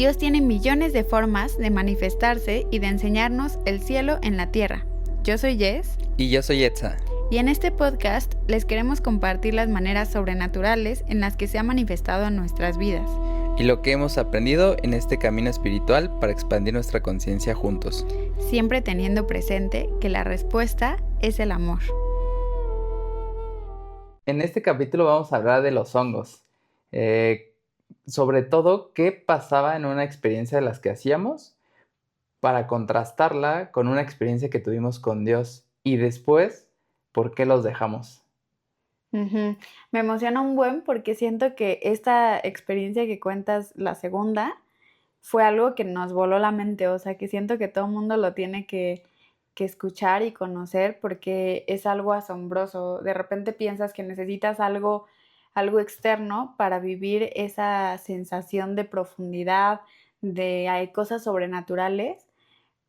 Dios tiene millones de formas de manifestarse y de enseñarnos el cielo en la tierra. Yo soy Jess. Y yo soy Etza. Y en este podcast les queremos compartir las maneras sobrenaturales en las que se ha manifestado en nuestras vidas. Y lo que hemos aprendido en este camino espiritual para expandir nuestra conciencia juntos. Siempre teniendo presente que la respuesta es el amor. En este capítulo vamos a hablar de los hongos. Sobre todo, qué pasaba en una experiencia de las que hacíamos para contrastarla con una experiencia que tuvimos con Dios. Y después, ¿por qué los dejamos? Me emociona un buen porque siento que esta experiencia que cuentas, la segunda, fue algo que nos voló la mente, o sea, que siento que todo el mundo lo tiene que escuchar y conocer porque es algo asombroso. De repente piensas que necesitas algo externo para vivir esa sensación de profundidad, de hay cosas sobrenaturales,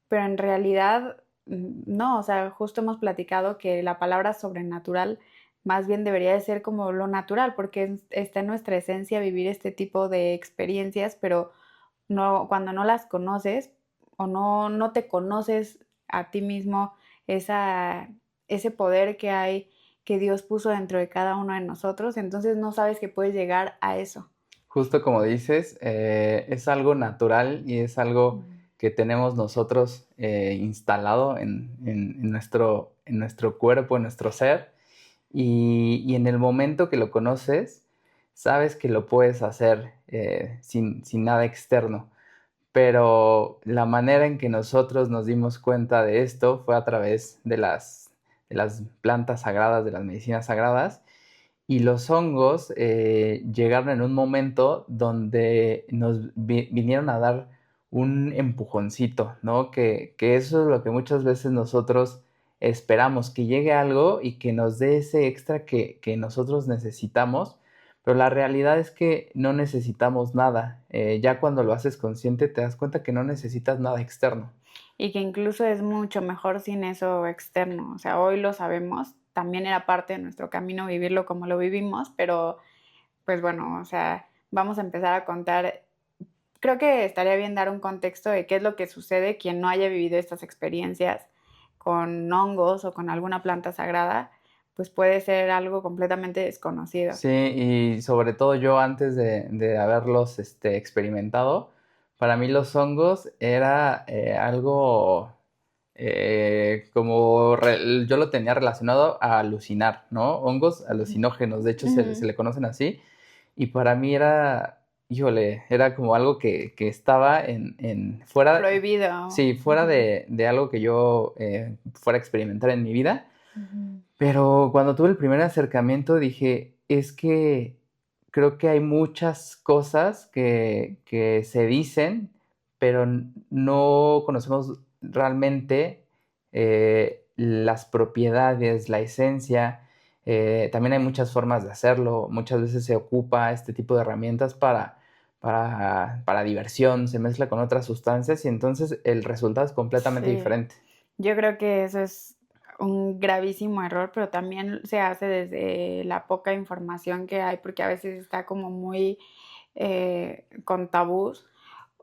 pero en realidad no, o sea, justo hemos platicado que la palabra sobrenatural más bien debería de ser como lo natural, porque está en nuestra esencia vivir este tipo de experiencias, pero no, cuando no las conoces o no te conoces a ti mismo, ese poder que hay, que Dios puso dentro de cada uno de nosotros, entonces no sabes que puedes llegar a eso. Justo como dices, es algo natural y es algo que tenemos nosotros instalado en nuestro cuerpo, en nuestro ser. Y en el momento que lo conoces, sabes que lo puedes hacer sin nada externo. Pero la manera en que nosotros nos dimos cuenta de esto fue a través de las plantas sagradas, de las medicinas sagradas. Y los hongos llegaron en un momento donde nos vinieron a dar un empujoncito, ¿no? Que eso es lo que muchas veces nosotros esperamos, que llegue algo y que nos dé ese extra que nosotros necesitamos, pero la realidad es que no necesitamos nada. Ya cuando lo haces consciente te das cuenta que no necesitas nada externo. Y que incluso es mucho mejor sin eso externo. O sea, hoy lo sabemos, también era parte de nuestro camino vivirlo como lo vivimos, pero pues bueno, o sea, vamos a empezar a contar. Creo que estaría bien dar un contexto de qué es lo que sucede quien no haya vivido estas experiencias con hongos o con alguna planta sagrada, pues puede ser algo completamente desconocido. Sí, y sobre todo yo antes de haberlos experimentado, para mí los hongos era algo yo lo tenía relacionado a alucinar, ¿no? Hongos alucinógenos, de hecho se le conocen así, y para mí era, híjole, era como algo que estaba fuera, Prohibido. sí, fuera de algo que yo fuera a experimentar en mi vida. Pero cuando tuve el primer acercamiento dije, es que creo que hay muchas cosas que se dicen, pero no conocemos realmente las propiedades, la esencia. También hay muchas formas de hacerlo. Muchas veces se ocupa este tipo de herramientas para diversión, se mezcla con otras sustancias y entonces el resultado es completamente Sí. diferente. Yo creo que eso es un gravísimo error, pero también se hace desde la poca información que hay, porque a veces está como muy con tabús.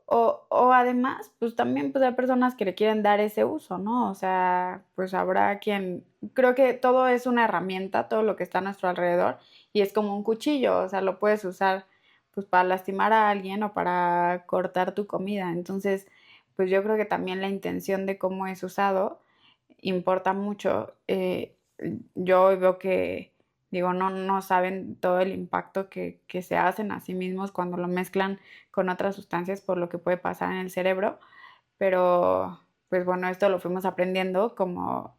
O además, pues también pues hay personas que le quieren dar ese uso, ¿no? O sea, pues habrá quien... Creo que todo es una herramienta, todo lo que está a nuestro alrededor, y es como un cuchillo, o sea, lo puedes usar pues para lastimar a alguien o para cortar tu comida. Entonces, pues yo creo que también la intención de cómo es usado importa mucho. Yo hoy veo que, digo, no saben todo el impacto que se hacen a sí mismos cuando lo mezclan con otras sustancias por lo que puede pasar en el cerebro, pero pues bueno, esto lo fuimos aprendiendo como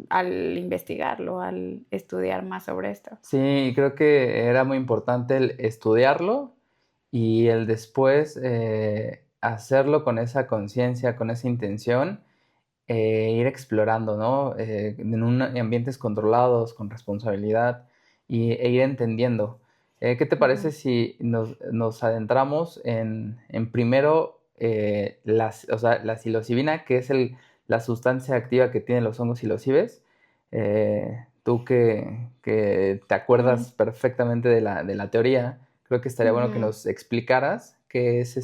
al investigarlo, al estudiar más sobre esto. Sí, creo que era muy importante el estudiarlo y el después hacerlo con esa conciencia, con esa intención, ir explorando, ¿no? En ambientes controlados, con responsabilidad e ir entendiendo. ¿Qué te parece Ujú. si nos adentramos en primero o sea, la psilocibina, que es la sustancia activa que tienen los hongos psilocibes? Tú que te acuerdas perfectamente de la teoría, creo que estaría bueno que Ujú. nos explicaras qué es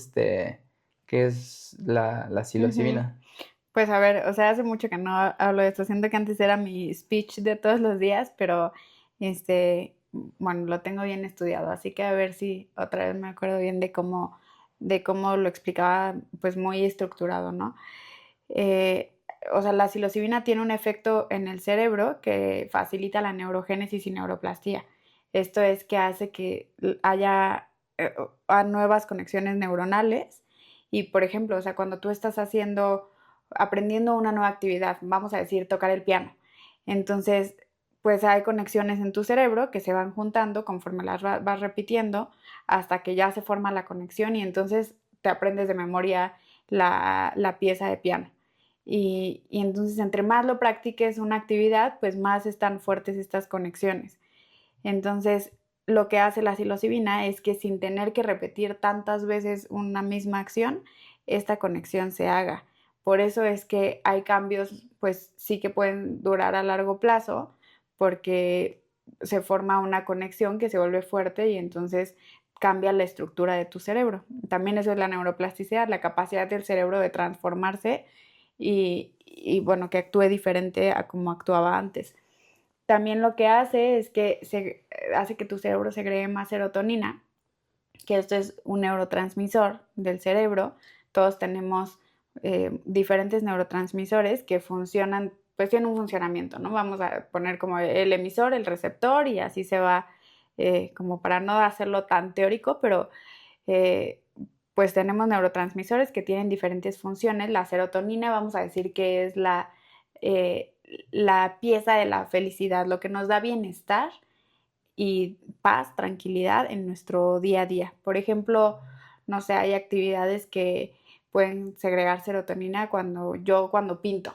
¿Qué es la Ujú. psilocibina? Pues a ver, o sea, hace mucho que no hablo de esto. Siento que antes era mi speech de todos los días, pero bueno, lo tengo bien estudiado, así que a ver si otra vez me acuerdo bien de cómo lo explicaba, pues muy estructurado, ¿no? Eh, o sea, la psilocibina tiene un efecto en el cerebro que facilita la neurogénesis y neuroplastía. Esto es que hace que haya nuevas conexiones neuronales y, por ejemplo, o sea, cuando tú estás aprendiendo una nueva actividad, vamos a decir, tocar el piano, entonces, pues hay conexiones en tu cerebro que se van juntando conforme las vas repitiendo hasta que ya se forma la conexión y entonces te aprendes de memoria la pieza de piano. Y entonces entre más lo practiques una actividad, pues más están fuertes estas conexiones. Entonces, lo que hace la psilocibina es que sin tener que repetir tantas veces una misma acción, esta conexión se haga. Por eso es que hay cambios, pues sí que pueden durar a largo plazo, porque se forma una conexión que se vuelve fuerte y entonces cambia la estructura de tu cerebro. También eso es la neuroplasticidad, la capacidad del cerebro de transformarse bueno, que actúe diferente a como actuaba antes. También lo que hace es que hace que tu cerebro segregue más serotonina, que esto es un neurotransmisor del cerebro. Todos tenemos diferentes neurotransmisores que funcionan, pues tienen un funcionamiento, ¿no? Vamos a poner como el emisor, el receptor y así se va, como para no hacerlo tan teórico, pero eh, pues tenemos neurotransmisores que tienen diferentes funciones. La serotonina, vamos a decir que es eh, la pieza de la felicidad, lo que nos da bienestar y paz, tranquilidad en nuestro día a día. Por ejemplo, no sé, hay actividades que pueden segregar serotonina cuando pinto.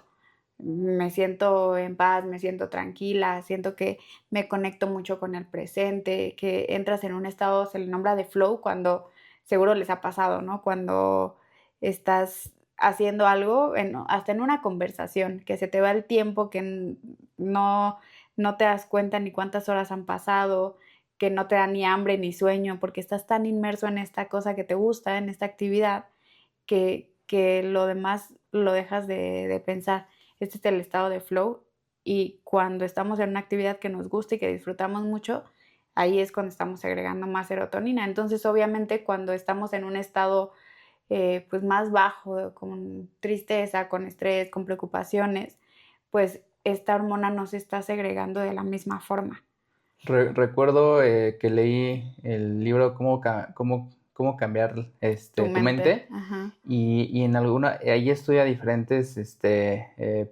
Me siento en paz, me siento tranquila, siento que me conecto mucho con el presente, que entras en un estado, se le nombra de flow, cuando seguro les ha pasado, ¿no? Cuando estás haciendo algo, hasta en una conversación, que se te va el tiempo, que no te das cuenta ni cuántas horas han pasado, que no te da ni hambre ni sueño, porque estás tan inmerso en esta cosa que te gusta, en esta actividad, que lo demás lo dejas de pensar. Este es el estado de flow y cuando estamos en una actividad que nos gusta y que disfrutamos mucho, ahí es cuando estamos agregando más serotonina. Entonces, obviamente, cuando estamos en un estado pues más bajo, con tristeza, con estrés, con preocupaciones, pues esta hormona no se está segregando de la misma forma. Recuerdo que leí el libro cómo cambiar Tu tu mente, mente ajá. y en ahí estudia diferentes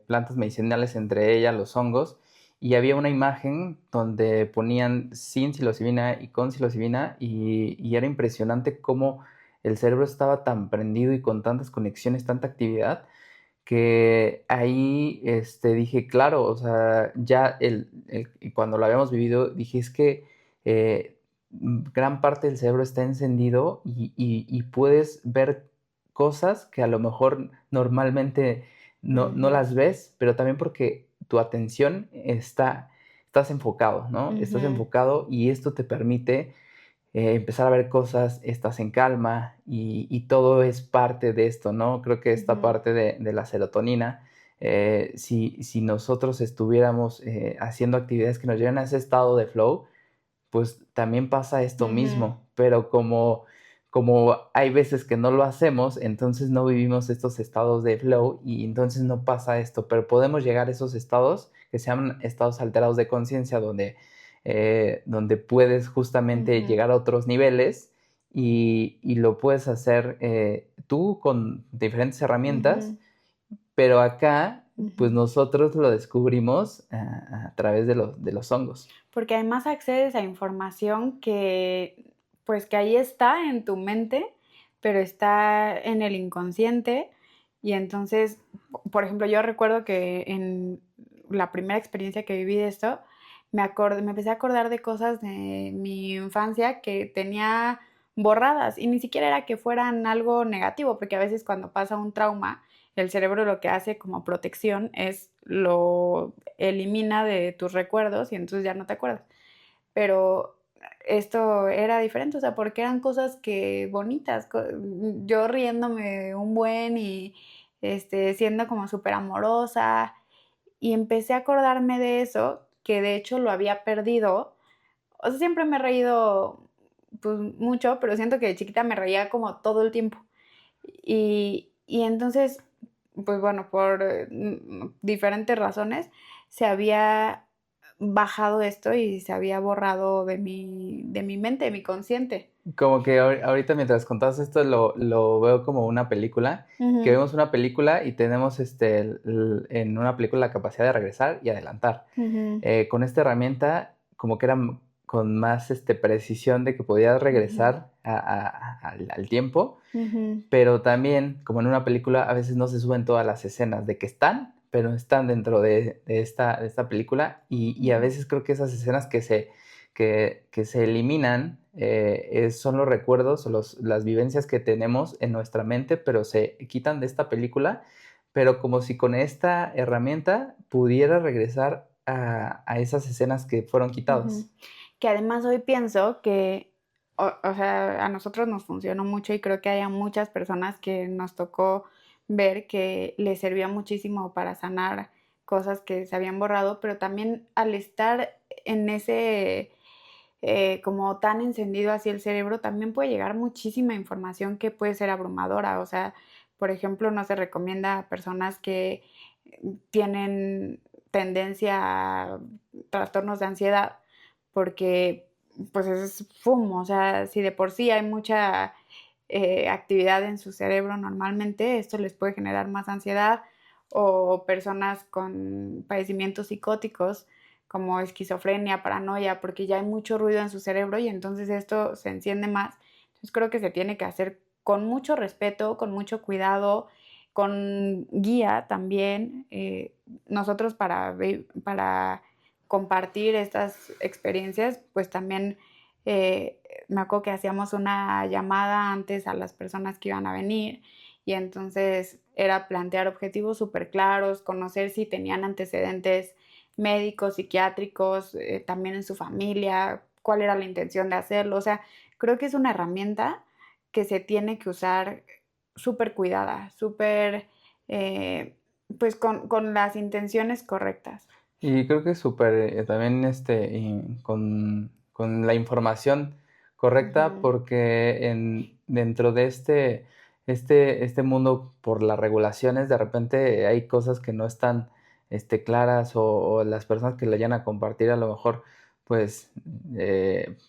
plantas medicinales, entre ellas los hongos, y había una imagen donde ponían sin psilocibina y con psilocibina y era impresionante cómo el cerebro estaba tan prendido y con tantas conexiones, tanta actividad que ahí dije, claro, o sea, ya y cuando lo habíamos vivido, dije, es que gran parte del cerebro está encendido y puedes ver cosas que a lo mejor normalmente no Ujú, las ves, pero también porque tu atención estás enfocado, ¿no? Estás ujú, enfocado y esto te permite empezar a ver cosas, estás en calma y todo es parte de esto, ¿no? Creo que esta ujú, parte de la serotonina, si nosotros estuviéramos haciendo actividades que nos lleven a ese estado de flow, pues también pasa esto ujú. mismo, pero como hay veces que no lo hacemos, entonces no vivimos estos estados de flow y entonces no pasa esto, pero podemos llegar a esos estados que se llaman estados alterados de conciencia, donde puedes justamente Ujú, llegar a otros niveles y lo puedes hacer tú con diferentes herramientas, ujú, pero acá pues ujú. nosotros lo descubrimos a través de los hongos. Porque además accedes a información pues que ahí está en tu mente, pero está en el inconsciente. Y entonces, por ejemplo, yo recuerdo que en la primera experiencia que viví de esto, me empecé a acordar de cosas de mi infancia que tenía borradas y ni siquiera era que fueran algo negativo, porque a veces cuando pasa un trauma, el cerebro lo que hace como protección es lo elimina de tus recuerdos y entonces ya no te acuerdas. Pero esto era diferente, o sea, porque eran cosas que bonitas, yo riéndome un buen y siendo como súper amorosa, y empecé a acordarme de eso, que de hecho lo había perdido. O sea, siempre me he reído pues mucho, pero siento que de chiquita me reía como todo el tiempo. Y entonces, pues bueno, por diferentes razones, se había bajado esto y se había borrado de mi mente, de mi consciente. Como que ahorita mientras contabas esto lo veo como una película, que Ujú, vemos una película y tenemos en una película la capacidad de regresar y adelantar. ujú, Con esta herramienta como que era con más precisión de que podías ujú, regresar al tiempo, ujú, pero también como en una película a veces no se suben todas las escenas de que están, pero están dentro de esta película y a ujú. veces creo que esas escenas que se eliminan son los recuerdos o las vivencias que tenemos en nuestra mente, pero se quitan de esta película, pero como si con esta herramienta pudiera regresar a esas escenas que fueron Ujú. quitadas. Que además hoy pienso que, o sea, a nosotros nos funcionó mucho y creo que hay a muchas personas que nos tocó ver que les servía muchísimo para sanar cosas que se habían borrado, pero también al estar en ese, como tan encendido así el cerebro, también puede llegar muchísima información que puede ser abrumadora. O sea, por ejemplo, no se recomienda a personas que tienen tendencia a trastornos de ansiedad, porque pues es fumo, o sea, si de por sí hay mucha actividad en su cerebro normalmente, esto les puede generar más ansiedad, o personas con padecimientos psicóticos como esquizofrenia, paranoia, porque ya hay mucho ruido en su cerebro y entonces esto se enciende más. Entonces creo que se tiene que hacer con mucho respeto, con mucho cuidado, con guía también. Nosotros para compartir estas experiencias, pues también me acuerdo que hacíamos una llamada antes a las personas que iban a venir y entonces era plantear objetivos súper claros, conocer si tenían antecedentes médicos, psiquiátricos, también en su familia, cuál era la intención de hacerlo. O sea, creo que es una herramienta que se tiene que usar súper cuidada, súper, eh, pues con las intenciones correctas. Y creo que es súper también con la información correcta Ujú, porque dentro de este mundo por las regulaciones de repente hay cosas que no están claras o las personas que lo vayan a compartir a lo mejor pues,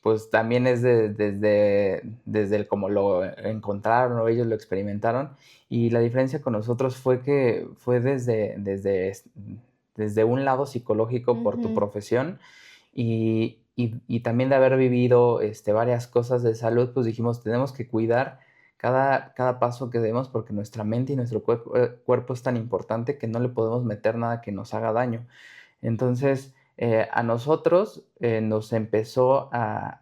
pues también es desde el cómo lo encontraron o ellos lo experimentaron y la diferencia con nosotros fue que fue desde un lado psicológico por tu ujú. profesión y también de haber vivido varias cosas de salud, pues dijimos, tenemos que cuidar cada paso que demos porque nuestra mente y nuestro cuerpo es tan importante que no le podemos meter nada que nos haga daño. Entonces, a nosotros nos empezó a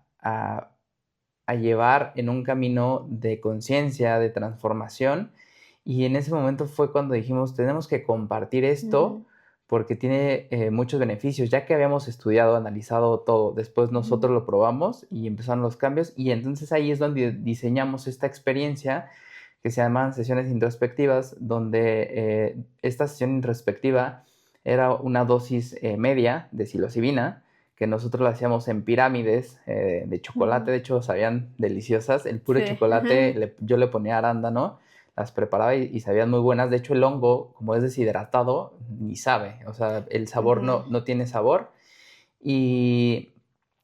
llevar en un camino de conciencia, de transformación. Y en ese momento fue cuando dijimos, tenemos que compartir esto Ujú, porque tiene muchos beneficios. Ya que habíamos estudiado, analizado todo, después nosotros ujú, lo probamos y empezaron los cambios. Y entonces ahí es donde diseñamos esta experiencia que se llaman sesiones introspectivas, donde esta sesión introspectiva era una dosis media de psilocibina que nosotros lo hacíamos en pirámides de chocolate, ujú. de hecho sabían deliciosas, el puro Sí. chocolate yo le ponía arándano, las preparaba y sabían muy buenas, de hecho el hongo, como es deshidratado, ni sabe, o sea, el sabor Ujú. no tiene sabor y,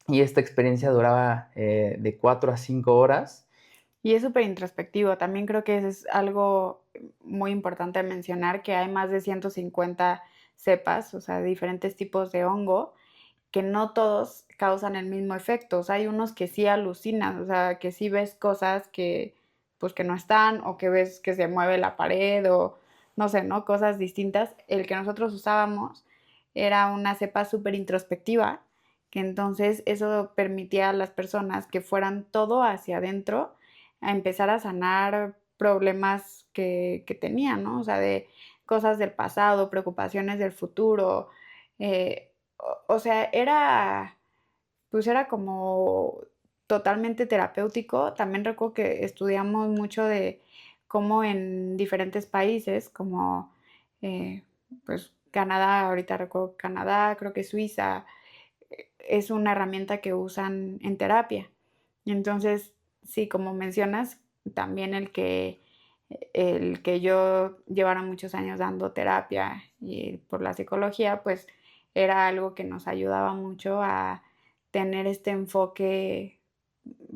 y esta experiencia duraba de 4 a 5 horas. Y es súper introspectivo. También creo que eso es algo muy importante mencionar, que hay más de 150 cepas, o sea, diferentes tipos de hongo, que no todos causan el mismo efecto. O sea, hay unos que sí alucinan, o sea, que sí ves cosas que pues que no están, o que ves que se mueve la pared, o no sé, ¿no? Cosas distintas. El que nosotros usábamos era una cepa súper introspectiva, que entonces eso permitía a las personas que fueran todo hacia adentro a empezar a sanar problemas que tenían, ¿no? O sea, de cosas del pasado, preocupaciones del futuro, o sea, era pues era como totalmente terapéutico. También recuerdo que estudiamos mucho de cómo en diferentes países, como eh, pues Canadá, ahorita recuerdo Canadá, creo que Suiza, es una herramienta que usan en terapia. Y entonces, sí, como mencionas, también el que yo llevara muchos años dando terapia y por la psicología, pues era algo que nos ayudaba mucho a tener este enfoque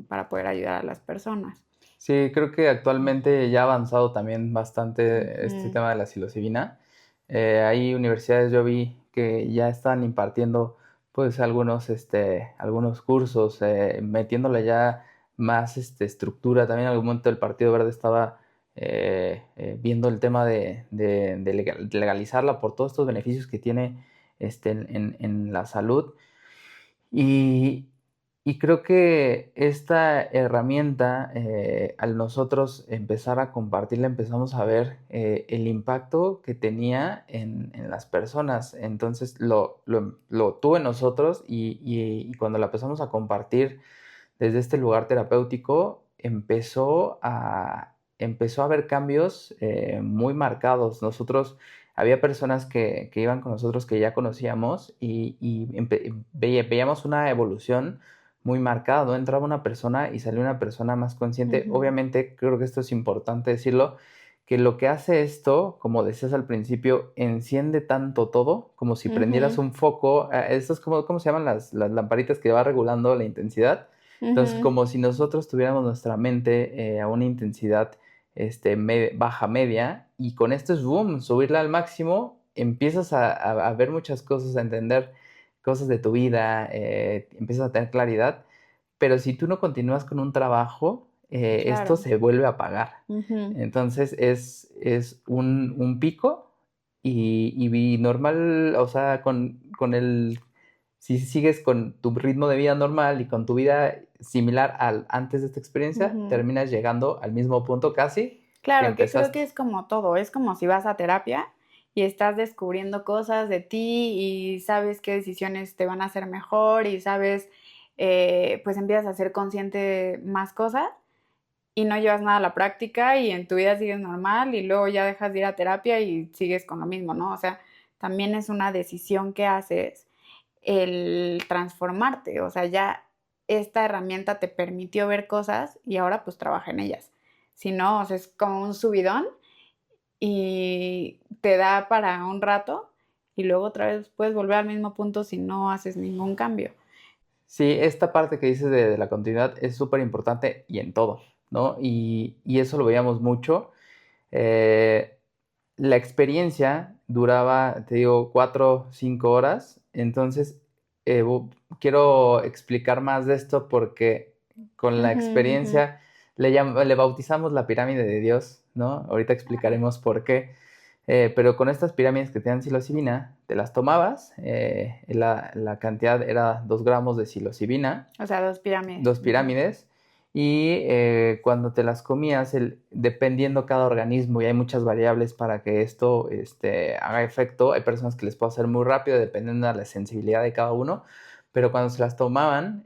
para poder ayudar a las personas. Sí, creo que actualmente ya ha avanzado también bastante este Ujú, tema de la psilocibina. Hay universidades, yo vi, que ya están impartiendo pues algunos cursos, metiéndole ya más estructura. También en algún momento el Partido Verde estaba viendo el tema de legalizarla por todos estos beneficios que tiene en la salud. Y, y creo que esta herramienta, al nosotros empezar a compartirla, empezamos a ver el impacto que tenía en las personas. Entonces lo tuvo en nosotros y cuando la empezamos a compartir desde este lugar terapéutico, empezó a haber cambios muy marcados. Había personas que iban con nosotros que ya conocíamos veíamos una evolución muy marcada, ¿no? Entraba una persona y salía una persona más consciente. ujú, Obviamente, creo que esto es importante decirlo, que lo que hace esto, como decías al principio, enciende tanto todo, como si prendieras ujú, un foco. Esto es como, ¿cómo se llaman las lamparitas que va regulando la intensidad? Entonces, ujú. como si nosotros tuviéramos nuestra mente a una intensidad baja media, y con esto es boom, subirla al máximo, empiezas a ver muchas cosas, a entender cosas de tu vida, empiezas a tener claridad, pero si tú no continúas con un trabajo, esto Claro. se vuelve a apagar. Ujú. Entonces es un pico y normal, o sea, si sigues con tu ritmo de vida normal y con tu vida similar al antes de esta experiencia, Ujú. terminas llegando al mismo punto casi que Claro, que creo empezaste. que es como todo, es como si vas a terapia y estás descubriendo cosas de ti y sabes qué decisiones te van a hacer mejor y sabes, pues empiezas a ser consciente de más cosas y no llevas nada a la práctica y en tu vida sigues normal y luego ya dejas de ir a terapia y sigues con lo mismo, ¿no? O sea, también es una decisión que haces el transformarte, o sea, ya esta herramienta te permitió ver cosas y ahora pues trabaja en ellas. Si no, o sea, es como un subidón y te da para un rato y luego otra vez puedes volver al mismo punto si no haces ningún cambio. Sí, esta parte que dices de la continuidad es súper importante y en todo, ¿no? Y eso lo veíamos mucho. Eh, la experiencia duraba, te digo, 4 o 5 horas. Entonces, quiero explicar más de esto porque con la Ujú, ujú. experiencia le bautizamos la pirámide de Dios, ¿no? Ahorita explicaremos por qué. Pero con estas pirámides que te dan psilocibina, te las tomabas, la cantidad era 2 gramos de psilocibina, O sea, dos pirámides. 2 pirámides, y cuando te las comías, dependiendo cada organismo, y hay muchas variables para que esto haga efecto, hay personas que les puede hacer muy rápido, dependiendo de la sensibilidad de cada uno, pero cuando se las tomaban,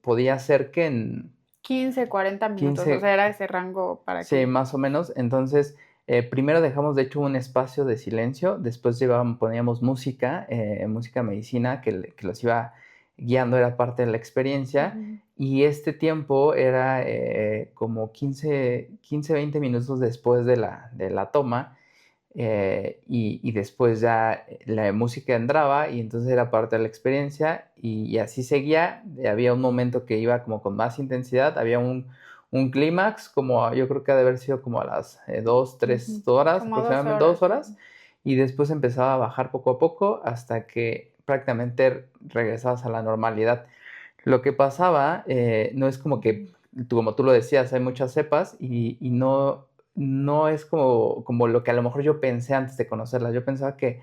podía ser que en 15, 40 minutos, o 15, sea, era ese rango para sí, que... más o menos. Entonces, primero dejamos de hecho un espacio de silencio, después poníamos música, música medicina que los iba guiando, era parte de la experiencia, Ujú. y este tiempo era como 20 minutos después de la toma, y después ya la música entraba y entonces era parte de la experiencia y así seguía. Había un momento que iba como con más intensidad, había un clímax, como yo creo que ha de haber sido como a las 2, 3 horas, Como dos aproximadamente dos horas. horas, y después empezaba a bajar poco a poco hasta que prácticamente regresabas a la normalidad. Lo que pasaba no es como que, Ujú. como tú lo decías, hay muchas cepas y no es como lo que a lo mejor yo pensé antes de conocerlas. Yo pensaba que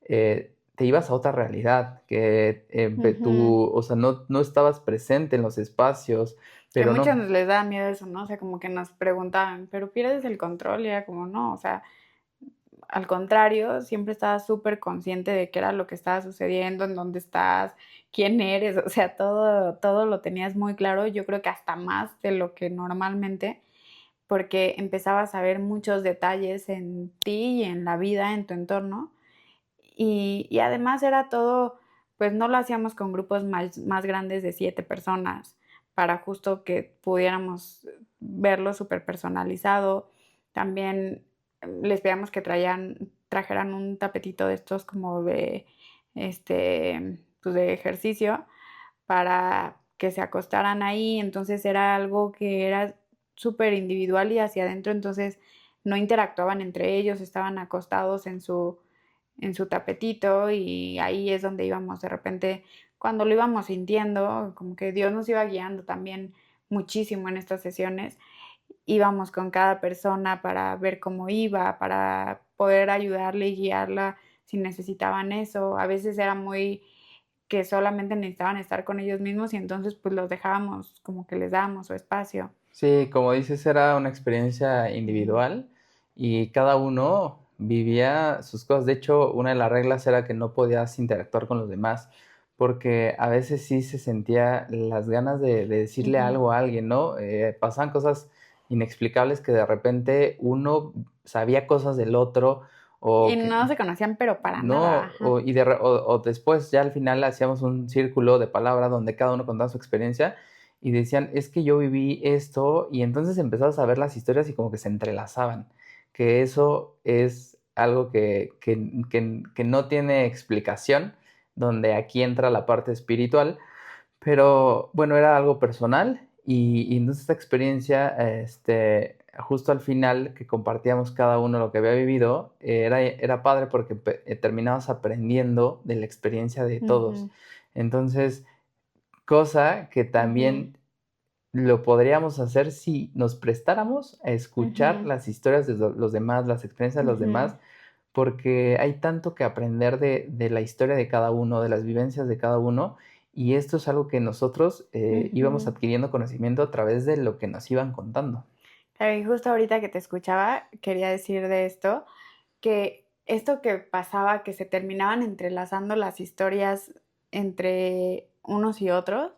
te ibas a otra realidad, que Ujú. tú, o sea, no estabas presente en los espacios, Que a pero muchos no. nos les da miedo eso, ¿no? O sea, como que nos preguntaban, pero pierdes el control y era como, no, o sea, al contrario, siempre estabas súper consciente de qué era lo que estaba sucediendo, en dónde estás, quién eres, o sea, todo lo tenías muy claro, yo creo que hasta más de lo que normalmente, porque empezabas a ver muchos detalles en ti y en la vida, en tu entorno, y además era todo, pues no lo hacíamos con grupos más grandes de 7 personas, para justo que pudiéramos verlo súper personalizado. También les pedíamos que trajeran un tapetito de estos como de, pues de ejercicio para que se acostaran ahí. Entonces era algo que era súper individual y hacia adentro, entonces no interactuaban entre ellos, estaban acostados en su tapetito y ahí es donde íbamos de repente, cuando lo íbamos sintiendo, como que Dios nos iba guiando también muchísimo en estas sesiones, íbamos con cada persona para ver cómo iba, para poder ayudarle y guiarla si necesitaban eso. A veces era muy que solamente necesitaban estar con ellos mismos y entonces pues los dejábamos, como que les dábamos su espacio. Sí, como dices, era una experiencia individual y cada uno vivía sus cosas. De hecho, una de las reglas era que no podías interactuar con los demás, porque a veces sí se sentía las ganas de decirle Ujú. algo a alguien, ¿no? Pasaban cosas inexplicables que de repente uno sabía cosas del otro Y o que no se conocían, pero para nada, no, ajá. o después ya al final hacíamos un círculo de palabra donde cada uno contaba su experiencia y decían, es que yo viví esto y entonces empezabas a ver las historias y como que se entrelazaban, que eso es algo que no tiene explicación, donde aquí entra la parte espiritual, pero bueno, era algo personal y entonces esta experiencia, justo al final que compartíamos cada uno lo que había vivido, era padre porque terminabas aprendiendo de la experiencia de todos. Ujú, Entonces, cosa que ujú, también lo podríamos hacer si nos prestáramos a escuchar ujú, las historias de los demás, las experiencias de los ujú, demás, porque hay tanto que aprender de la historia de cada uno, de las vivencias de cada uno, y esto es algo que nosotros íbamos ujú. adquiriendo conocimiento a través de lo que nos iban contando. Y justo ahorita que te escuchaba, quería decir de esto, que esto que pasaba, que se terminaban entrelazando las historias entre unos y otros,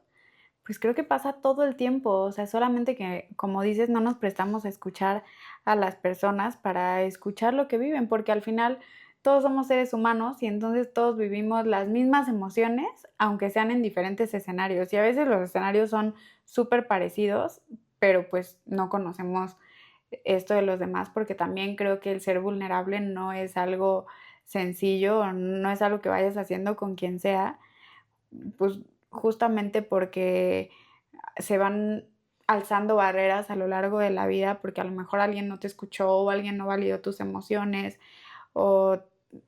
pues creo que pasa todo el tiempo, o sea, solamente que, como dices, no nos prestamos a escuchar a las personas para escuchar lo que viven, porque al final todos somos seres humanos y entonces todos vivimos las mismas emociones, aunque sean en diferentes escenarios. Y a veces los escenarios son súper parecidos, pero pues no conocemos esto de los demás, porque también creo que el ser vulnerable no es algo sencillo, no es algo que vayas haciendo con quien sea, pues justamente porque se van alzando barreras a lo largo de la vida porque a lo mejor alguien no te escuchó o alguien no validó tus emociones o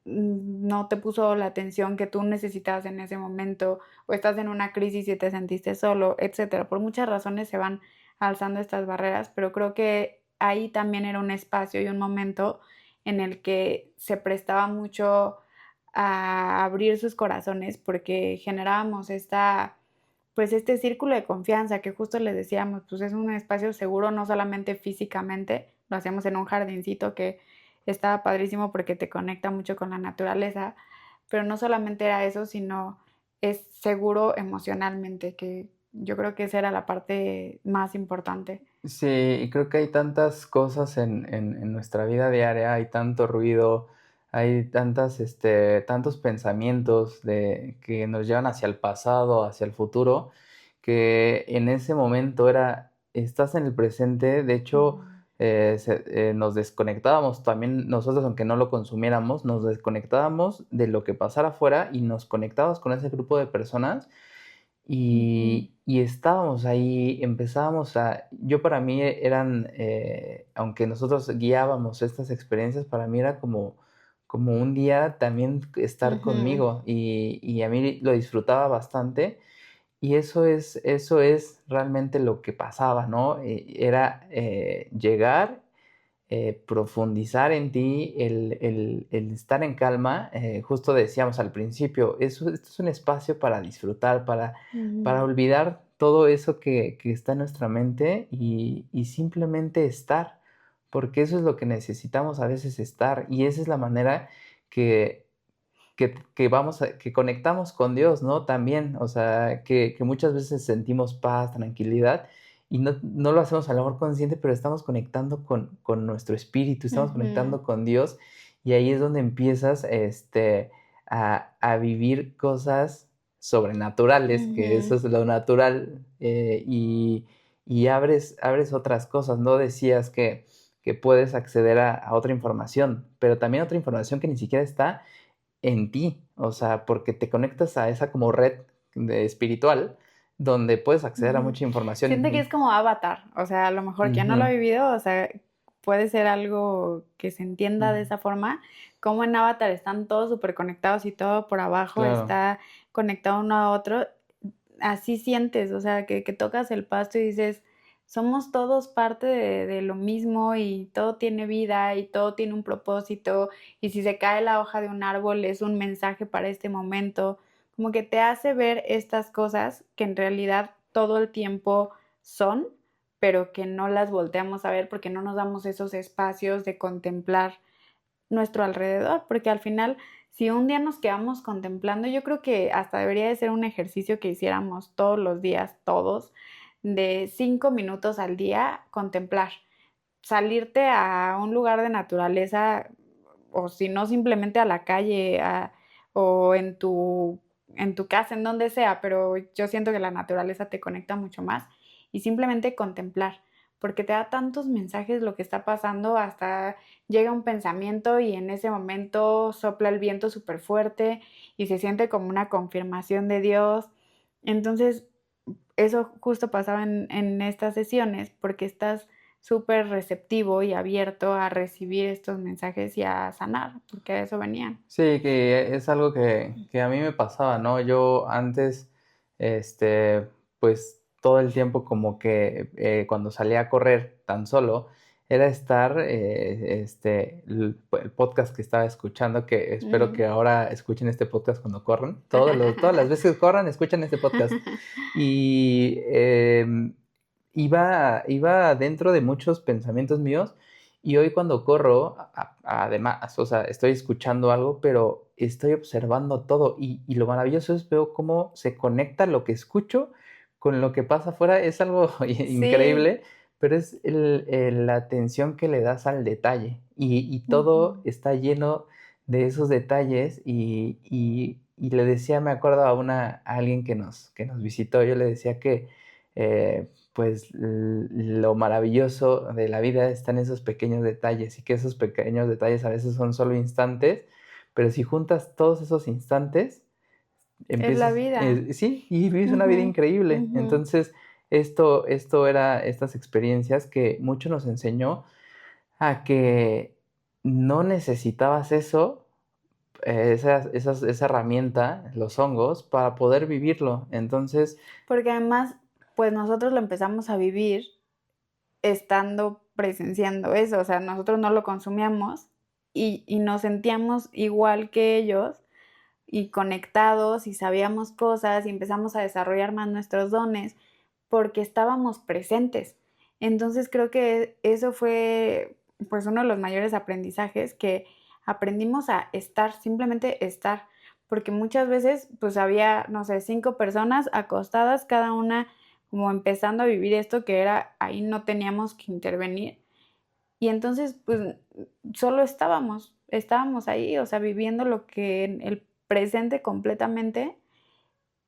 no te puso la atención que tú necesitabas en ese momento o estás en una crisis y te sentiste solo, etcétera. Por muchas razones se van alzando estas barreras, pero creo que ahí también era un espacio y un momento en el que se prestaba mucho a abrir sus corazones porque generábamos pues este círculo de confianza que justo les decíamos, pues es un espacio seguro no solamente físicamente, lo hacíamos en un jardincito que estaba padrísimo porque te conecta mucho con la naturaleza, pero no solamente era eso, sino es seguro emocionalmente, que yo creo que esa era la parte más importante. Sí, y creo que hay tantas cosas en nuestra vida diaria, hay tanto ruido, hay tantos pensamientos que nos llevan hacia el pasado, hacia el futuro, que en ese momento estás en el presente, de hecho, Ujú, nos desconectábamos también nosotros, aunque no lo consumiéramos, nos desconectábamos de lo que pasara afuera y nos conectábamos con ese grupo de personas ujú, y estábamos ahí, empezábamos yo para mí aunque nosotros guiábamos estas experiencias, para mí era como un día también estar ujú. conmigo y a mí lo disfrutaba bastante y eso es realmente lo que pasaba, ¿no? Era llegar, profundizar en ti, el estar en calma, justo decíamos al principio, esto es un espacio para disfrutar, para Ujú, olvidar todo eso que está en nuestra mente y simplemente estar, porque eso es lo que necesitamos a veces estar, y esa es la manera que que conectamos con Dios, ¿no? También, o sea, que muchas veces sentimos paz, tranquilidad, y no lo hacemos a lo mejor consciente, pero estamos conectando con nuestro espíritu, estamos Ujú, conectando con Dios, y ahí es donde empiezas, a vivir cosas sobrenaturales, que eso ujú. es lo natural, y abres otras cosas, ¿no? Decías que puedes acceder a otra información, pero también otra información que ni siquiera está en ti, o sea, porque te conectas a esa como red espiritual donde puedes acceder a Ujú. mucha información. Siento que es como Avatar, o sea, a lo mejor quien no lo ha Ujú, vivido, o sea, puede ser algo que se entienda de ujú, esa forma, como en Avatar están todos súper conectados y todo por abajo claro, está conectado uno a otro, así sientes, o sea, que tocas el pasto y dices, somos todos parte de lo mismo y todo tiene vida y todo tiene un propósito y si se cae la hoja de un árbol es un mensaje para este momento, como que te hace ver estas cosas que en realidad todo el tiempo son, pero que no las volteamos a ver porque no nos damos esos espacios de contemplar nuestro alrededor, porque al final, si un día nos quedamos contemplando, yo creo que hasta debería de ser un ejercicio que hiciéramos todos los días, todos, de 5 minutos al día, contemplar, salirte a un lugar de naturaleza o si no simplemente a la calle o en tu casa, en donde sea, pero yo siento que la naturaleza te conecta mucho más y simplemente contemplar, porque te da tantos mensajes lo que está pasando, hasta llega un pensamiento y en ese momento sopla el viento súper fuerte y se siente como una confirmación de Dios. Entonces, eso justo pasaba en estas sesiones, porque estás súper receptivo y abierto a recibir estos mensajes y a sanar, porque a eso venían. sí, que es algo que a mí me pasaba, ¿no? Yo antes, este, pues todo el tiempo como que cuando salía a correr tan solo, era estar, el podcast que estaba escuchando, que espero Mm. que ahora escuchen este podcast cuando corran. Todas las veces que corran, escuchan este podcast. Y iba dentro de muchos pensamientos míos y hoy cuando corro, además, o sea, estoy escuchando algo, pero estoy observando todo y lo maravilloso es veo cómo se conecta lo que escucho con lo que pasa afuera. Es algo Sí. increíble, pero es la atención que le das al detalle y todo Ujú. está lleno de esos detalles y le decía, me acuerdo a alguien que nos visitó, yo le decía que pues lo maravilloso de la vida está en esos pequeños detalles y que esos pequeños detalles a veces son solo instantes, pero si juntas todos esos instantes, Es la empiezas, vida. sí, y vives una vida Ujú, increíble. ujú. Entonces, esto era estas experiencias que mucho nos enseñó a que no necesitabas eso, esa herramienta, los hongos, para poder vivirlo. Entonces, Porque además, pues nosotros lo empezamos a vivir estando presenciando eso, o sea, nosotros no lo consumíamos y nos sentíamos igual que ellos y conectados y sabíamos cosas y empezamos a desarrollar más nuestros dones porque estábamos presentes. Entonces creo que eso fue pues uno de los mayores aprendizajes que aprendimos a estar, simplemente estar, porque muchas veces pues había, no sé, 5 personas acostadas, cada una como empezando a vivir esto que era, ahí no teníamos que intervenir. Y entonces pues solo estábamos ahí, o sea, viviendo lo que en el presente completamente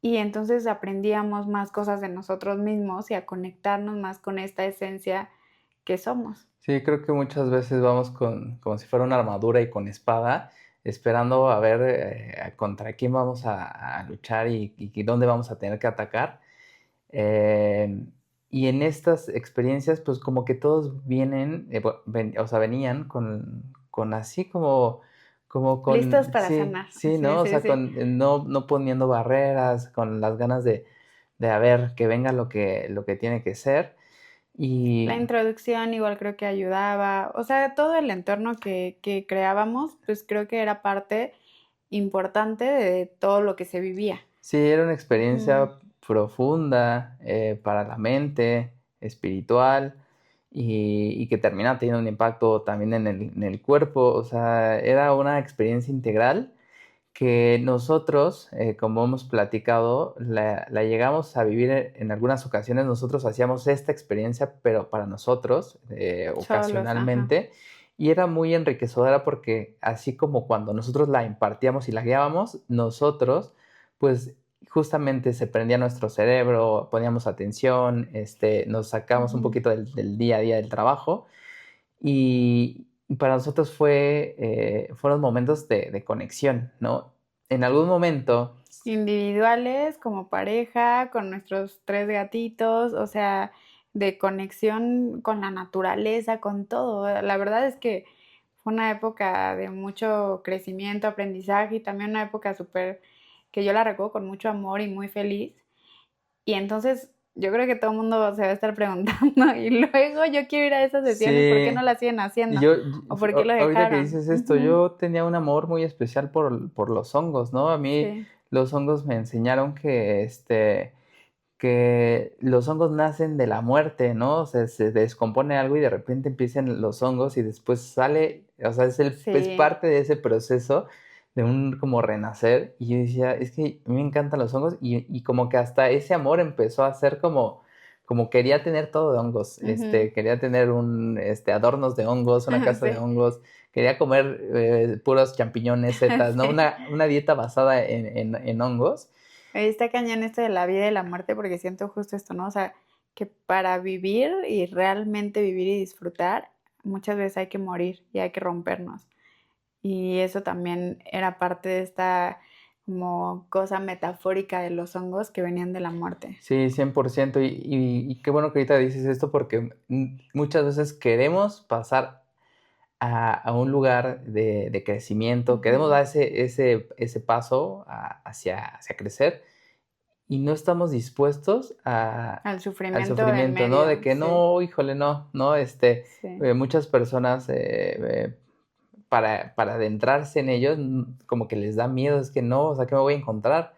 y entonces aprendíamos más cosas de nosotros mismos y a conectarnos más con esta esencia que somos. sí, creo que muchas veces vamos como si fuera una armadura y con espada, esperando a ver contra quién vamos a luchar y dónde vamos a tener que atacar. Eh, y en estas experiencias, pues como que todos vienen, o sea, venían con así como Listos con, para sí, sanar. sí, Sí, ¿no? O sí, sea, sí. con no poniendo barreras, con las ganas de a ver, que venga lo que tiene que ser. La Y introducción igual creo que ayudaba. O sea, todo el entorno que creábamos, pues creo que era parte importante de todo lo que se vivía. sí, era una Ujú. experiencia profunda para la mente, espiritual, y que termina teniendo un impacto también en el cuerpo. O sea, era una experiencia integral que nosotros, como hemos platicado, la llegamos a vivir en algunas ocasiones. Nosotros hacíamos esta experiencia, pero para nosotros, Solos, ajá. ocasionalmente, y era muy enriquecedora porque así como cuando nosotros la impartíamos y la guiábamos, nosotros, pues justamente se prendía nuestro cerebro, poníamos atención, nos sacábamos un Ujú. poquito del día a día del trabajo y para nosotros fueron momentos de conexión, ¿no? En algún momento, Individuales, como pareja, con nuestros 3 gatitos, o sea, de conexión con la naturaleza, con todo. La verdad es que fue una época de mucho crecimiento, aprendizaje y también una época súper que yo la recuerdo con mucho amor y muy feliz. Y entonces yo creo que todo el mundo se va a estar preguntando, y luego yo quiero ir a esas sesiones, ¿por qué no sí, las siguen y haciendo? yo, ¿O por qué lo ahorita que dejaron? dices esto, Ujú, yo tenía un amor muy especial por los hongos, ¿no? A mí sí. los hongos me enseñaron que los hongos nacen de la muerte, ¿no? O sea, se descompone algo y de repente empiezan los hongos y después sale, o sea, es Sí. parte de ese proceso de un como renacer. Y yo decía, es que a mí me encantan los hongos y como que hasta ese amor empezó a ser como quería tener todo de hongos, Ujú. quería tener adornos de hongos, una casa de Sí, hongos, quería comer puros champiñones, setas, ¿no? sí. Una dieta basada en hongos. Oye, está cañón esto de la vida y la muerte porque siento justo esto, ¿no? O sea, que para vivir y realmente vivir y disfrutar, muchas veces hay que morir y hay que rompernos. Y eso también era parte de esta como cosa metafórica de los hongos que venían de la muerte. Sí, 100%. Y qué bueno que ahorita dices esto porque muchas veces queremos pasar a un lugar de crecimiento, queremos Ujú. dar ese paso hacia crecer y no estamos dispuestos Al al sufrimiento de en sufrimiento, ¿no? De medio, que sí, no, híjole, no, no, sí. muchas personas para adentrarse en ellos como que les da miedo, es que no, o sea, ¿qué me voy a encontrar?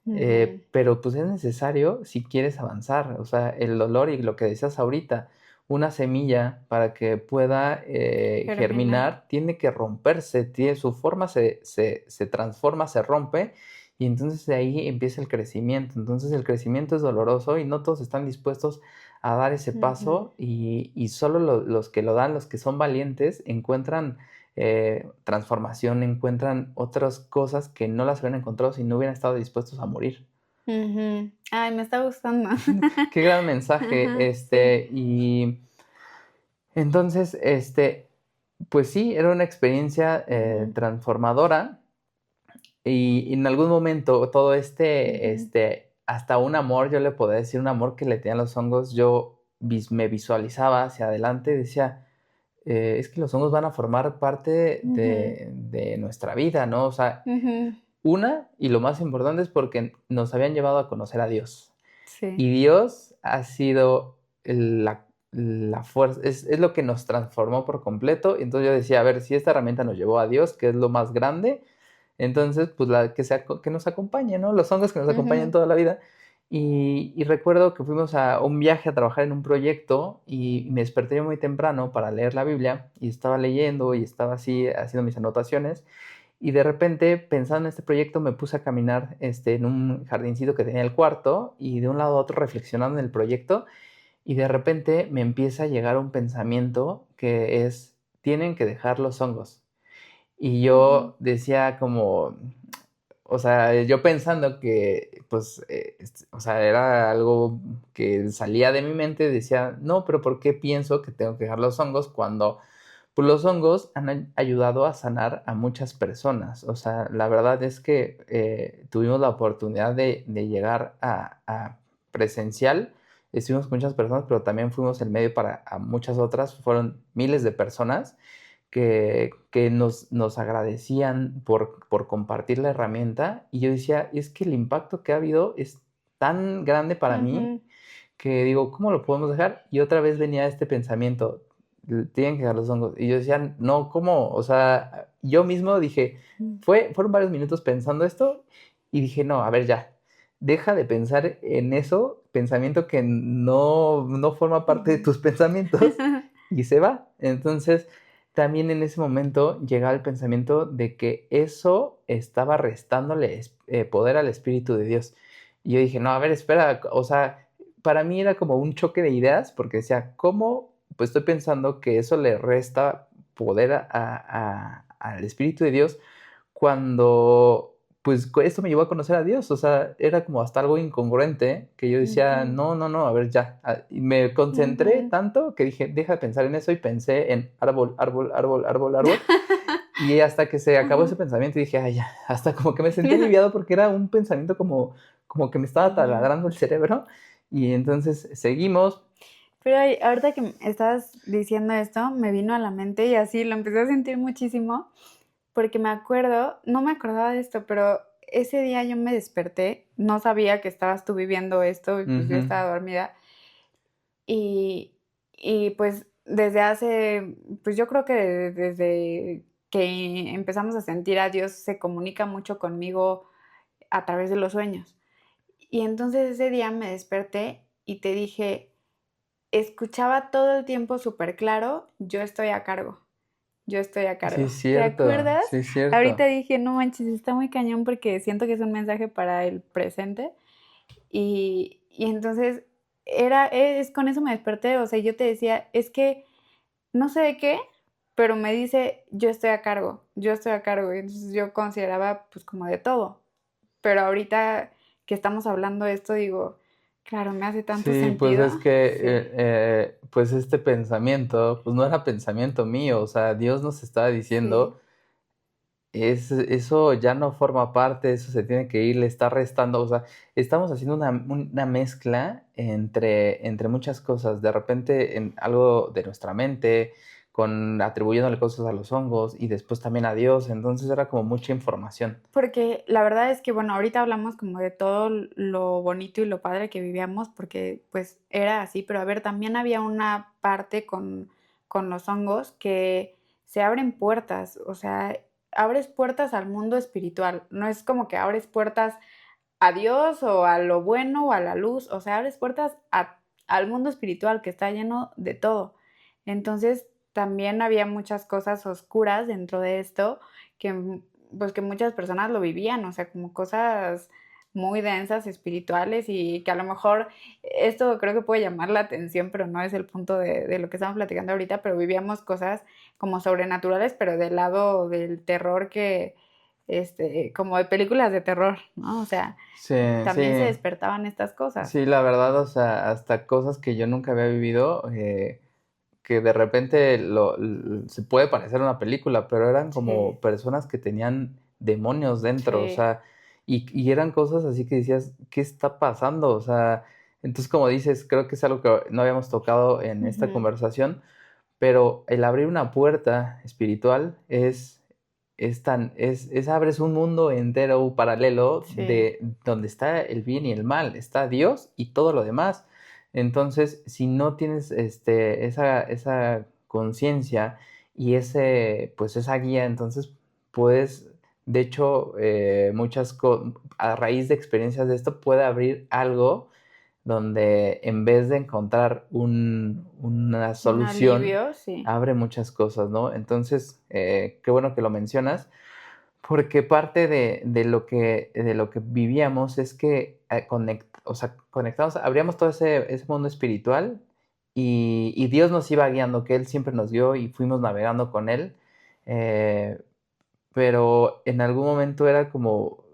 Ujú. Pero pues es necesario si quieres avanzar, o sea, el dolor y lo que decías ahorita, una semilla para que pueda Germinar. germinar tiene que romperse, su forma se transforma, se rompe y entonces de ahí empieza el crecimiento. Entonces el crecimiento es doloroso y no todos están dispuestos a dar ese Ujú. paso y solo los que lo dan, los que son valientes, encuentran transformación, encuentran otras cosas que no las hubieran encontrado si no hubieran estado dispuestos a morir. Ujú. Ay, me está gustando. Qué gran mensaje, Ajá, sí. y entonces, pues sí, era una experiencia Ujú, transformadora y en algún momento todo ujú, hasta un amor, yo le podría decir un amor que le tenían los hongos, yo me visualizaba hacia adelante y decía, es que los hongos van a formar parte ujú, de nuestra vida, ¿no? O sea, ujú. una, y lo más importante es porque nos habían llevado a conocer a Dios. Sí. Y Dios ha sido la fuerza, es lo que nos transformó por completo. Y entonces yo decía, a ver, si esta herramienta nos llevó a Dios, que es lo más grande, entonces pues que nos acompañe, ¿no? Los hongos que nos acompañan Ujú, toda la vida. Y recuerdo que fuimos a un viaje a trabajar en un proyecto y me desperté yo muy temprano para leer la Biblia y estaba leyendo y estaba así haciendo mis anotaciones. Y de repente, pensando en este proyecto, me puse a caminar en un jardincito que tenía el cuarto y de un lado a otro reflexionando en el proyecto y de repente me empieza a llegar un pensamiento que es, tienen que dejar los hongos. Y ujú, yo decía como, o sea, yo pensando que, pues, o sea, era algo que salía de mi mente, decía, no, pero ¿por qué pienso que tengo que dejar los hongos cuando pues los hongos han ayudado a sanar a muchas personas? O sea, la verdad es que tuvimos la oportunidad de llegar a presencial, estuvimos con muchas personas, pero también fuimos el medio para a muchas otras, fueron miles de personas que nos agradecían por compartir la herramienta y yo decía, es que el impacto que ha habido es tan grande para mí ujú. que digo, ¿cómo lo podemos dejar? Y otra vez venía este pensamiento, tienen que dejar los hongos. Y yo decía, no, ¿cómo? O sea, yo mismo dije, fueron varios minutos pensando esto y dije, no, a ver ya, deja de pensar en eso, pensamiento que no forma parte de tus pensamientos y se va. Entonces, también en ese momento llegaba el pensamiento de que eso estaba restándole poder al Espíritu de Dios. Y yo dije, no, a ver, espera, o sea, para mí era como un choque de ideas porque decía, ¿cómo? Pues estoy pensando que eso le resta poder al Espíritu de Dios cuando, pues esto me llevó a conocer a Dios, o sea, era como hasta algo incongruente que yo decía, Ujú, no, no, no, a ver, ya. Y me concentré ujú. tanto que dije, deja de pensar en eso y pensé en árbol, árbol, árbol, árbol, árbol. Y hasta que se acabó ese Ujú. pensamiento dije, ay, ya, hasta como que me sentí aliviado porque era un pensamiento como que me estaba Ujú. taladrando el cerebro. Y entonces seguimos. Pero ahorita que estabas diciendo esto, me vino a la mente y así lo empecé a sentir muchísimo, porque me acuerdo, no me acordaba de esto, pero ese día yo me desperté, no sabía que estabas tú viviendo esto y pues yo Ujú. estaba dormida y, y pues desde hace, pues yo creo que desde que empezamos a sentir a Dios se comunica mucho conmigo a través de los sueños. Y entonces ese día me desperté y te dije, escuchaba todo el tiempo súper claro, yo estoy a cargo, yo estoy a Sí, cargo. es ¿Te cierto, acuerdas? sí, es Ahorita cierto. dije, no manches, está muy cañón porque siento que es un mensaje para el presente. Y entonces con eso me desperté, o sea, yo te decía, es que no sé de qué, pero me dice, yo estoy a cargo, yo estoy a cargo. Y entonces yo consideraba pues como de todo. Pero ahorita que estamos hablando de esto, digo, claro, me hace tanto Sí, pues sentido. es que, Sí, pues este pensamiento, pues no era pensamiento mío, o sea, Dios nos estaba sí. diciendo, eso ya no forma parte, eso se tiene que ir, le está restando, o sea, estamos haciendo una mezcla entre muchas cosas, de repente en algo de nuestra mente, atribuyéndole cosas a los hongos y después también a Dios, entonces era como mucha información. Porque la verdad es que, bueno, ahorita hablamos como de todo lo bonito y lo padre que vivíamos, porque pues era así, pero a ver, también había una parte con los hongos que se abren puertas, o sea, abres puertas al mundo espiritual, no es como que abres puertas a Dios o a lo bueno o a la luz, o sea, abres puertas al mundo espiritual que está lleno de todo. Entonces, también había muchas cosas oscuras dentro de esto que pues que muchas personas lo vivían, o sea, como cosas muy densas, espirituales y que a lo mejor esto creo que puede llamar la atención, pero no es el punto de lo que estamos platicando ahorita, pero vivíamos cosas como sobrenaturales, pero del lado del terror que, como de películas de terror, ¿no? O sea, Sí, también se sí. despertaban estas cosas. Sí, la verdad, o sea, hasta cosas que yo nunca había vivido, que de repente se puede parecer una película, pero eran como Sí, personas que tenían demonios dentro, o sí. sea, y eran cosas así que decías, ¿qué está pasando? O sea, entonces como dices, creo que es algo que no habíamos tocado en esta Ujú. conversación, pero el abrir una puerta espiritual abres un mundo entero paralelo Sí. de donde está el bien y el mal, está Dios y todo lo demás. Entonces, si no tienes esa conciencia y pues esa guía, entonces puedes, de hecho, a raíz de experiencias de esto, puede abrir algo donde en vez de encontrar una Un solución, alivio, sí. abre muchas cosas, ¿no? Entonces, qué bueno que lo mencionas, porque parte de lo que vivíamos es que o sea, conectamos, abríamos todo ese mundo espiritual y Dios nos iba guiando, que Él siempre nos guió y fuimos navegando con Él. eh, pero en algún momento era como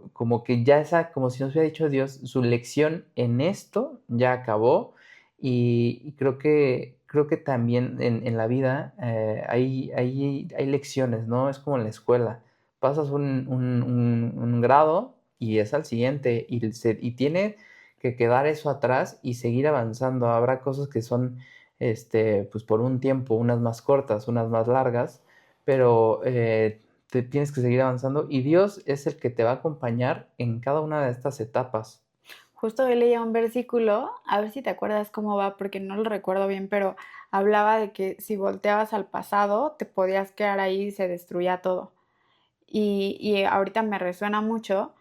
que ya como si nos hubiera dicho Dios, su lección en esto ya acabó y creo que también en la vida hay lecciones, ¿no? Es como en la escuela. Pasas un grado y es al siguiente y tiene que quedar eso atrás y seguir avanzando. Habrá cosas que son, pues por un tiempo, unas más cortas, unas más largas, pero te tienes que seguir avanzando y Dios es el que te va a acompañar en cada una de estas etapas. Justo hoy leía un versículo, a ver si te acuerdas cómo va, porque no lo recuerdo bien, pero hablaba de que si volteabas al pasado, te podías quedar ahí y se destruía todo. Y ahorita me resuena mucho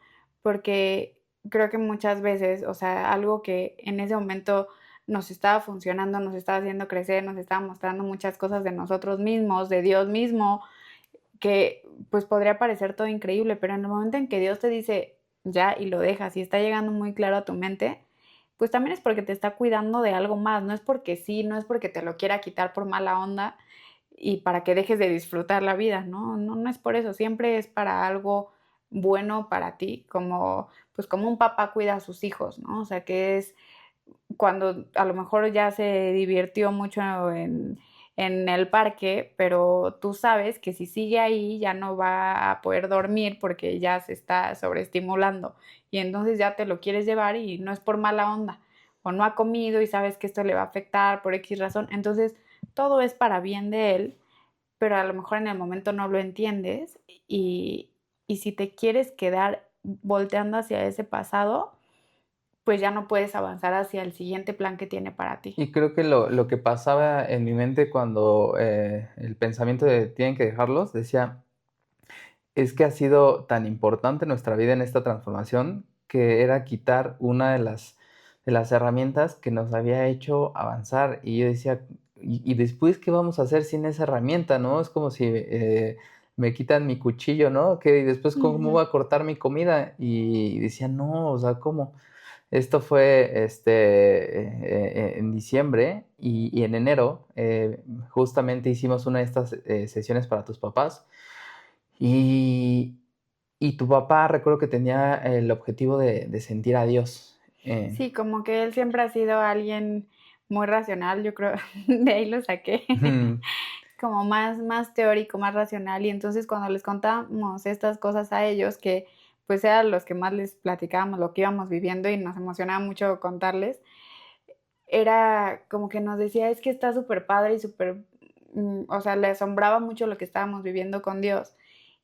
porque creo que muchas veces, o sea, algo que en ese momento nos estaba funcionando, nos estaba haciendo crecer, nos estaba mostrando muchas cosas de nosotros mismos, de Dios mismo, que pues podría parecer todo increíble, pero en el momento en que Dios te dice ya y lo dejas y está llegando muy claro a tu mente, pues también es porque te está cuidando de algo más, no es porque sí, no es porque te lo quiera quitar por mala onda y para que dejes de disfrutar la vida, ¿no? No, no es por eso, siempre es para algo bueno para ti, como pues como un papá cuida a sus hijos, ¿no? O sea, que es cuando a lo mejor ya se divirtió mucho en el parque, pero tú sabes que si sigue ahí ya no va a poder dormir porque ya se está sobreestimulando y entonces ya te lo quieres llevar y no es por mala onda o no ha comido y sabes que esto le va a afectar por X razón, entonces todo es para bien de él, pero a lo mejor en el momento no lo entiendes y, y si te quieres quedar volteando hacia ese pasado, pues ya no puedes avanzar hacia el siguiente plan que tiene para ti. Y creo que lo que pasaba en mi mente cuando el pensamiento de tienen que dejarlos, decía, es que ha sido tan importante nuestra vida en esta transformación que era quitar una de las herramientas que nos había hecho avanzar. Y yo decía, y después qué vamos a hacer sin esa herramienta, ¿no? Es como si me quitan mi cuchillo, ¿no? Que después cómo Ujú. voy a cortar mi comida. Y decía, no, o sea, ¿cómo? Esto fue en diciembre y en enero justamente hicimos una de estas sesiones para tus papás y, y tu papá recuerdo que tenía el objetivo de sentir a Dios. Sí, como que él siempre ha sido alguien muy racional, yo creo, de ahí lo saqué, Ujú, como más teórico, más racional, y entonces cuando les contábamos estas cosas a ellos, que pues eran los que más les platicábamos lo que íbamos viviendo y nos emocionaba mucho contarles, era como que nos decía, es que está súper padre y súper, o sea, le asombraba mucho lo que estábamos viviendo con Dios.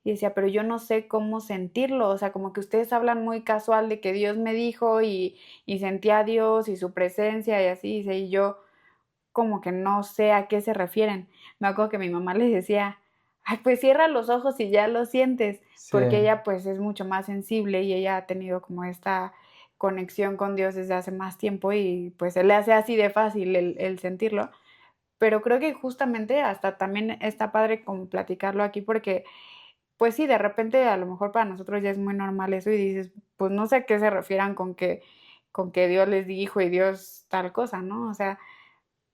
Y decía, pero yo no sé cómo sentirlo, o sea, como que ustedes hablan muy casual de que Dios me dijo y sentía a Dios y su presencia y así, dice, y yo como que no sé a qué se refieren. Me acuerdo que mi mamá les decía, ay, pues cierra los ojos y ya lo sientes, sí, porque ella pues es mucho más sensible y ella ha tenido como esta conexión con Dios desde hace más tiempo y pues se le hace así de fácil el sentirlo. Pero creo que justamente hasta también está padre como platicarlo aquí porque pues sí, de repente a lo mejor para nosotros ya es muy normal eso y dices, pues no sé a qué se refieran con que Dios les dijo y Dios tal cosa, ¿no? O sea,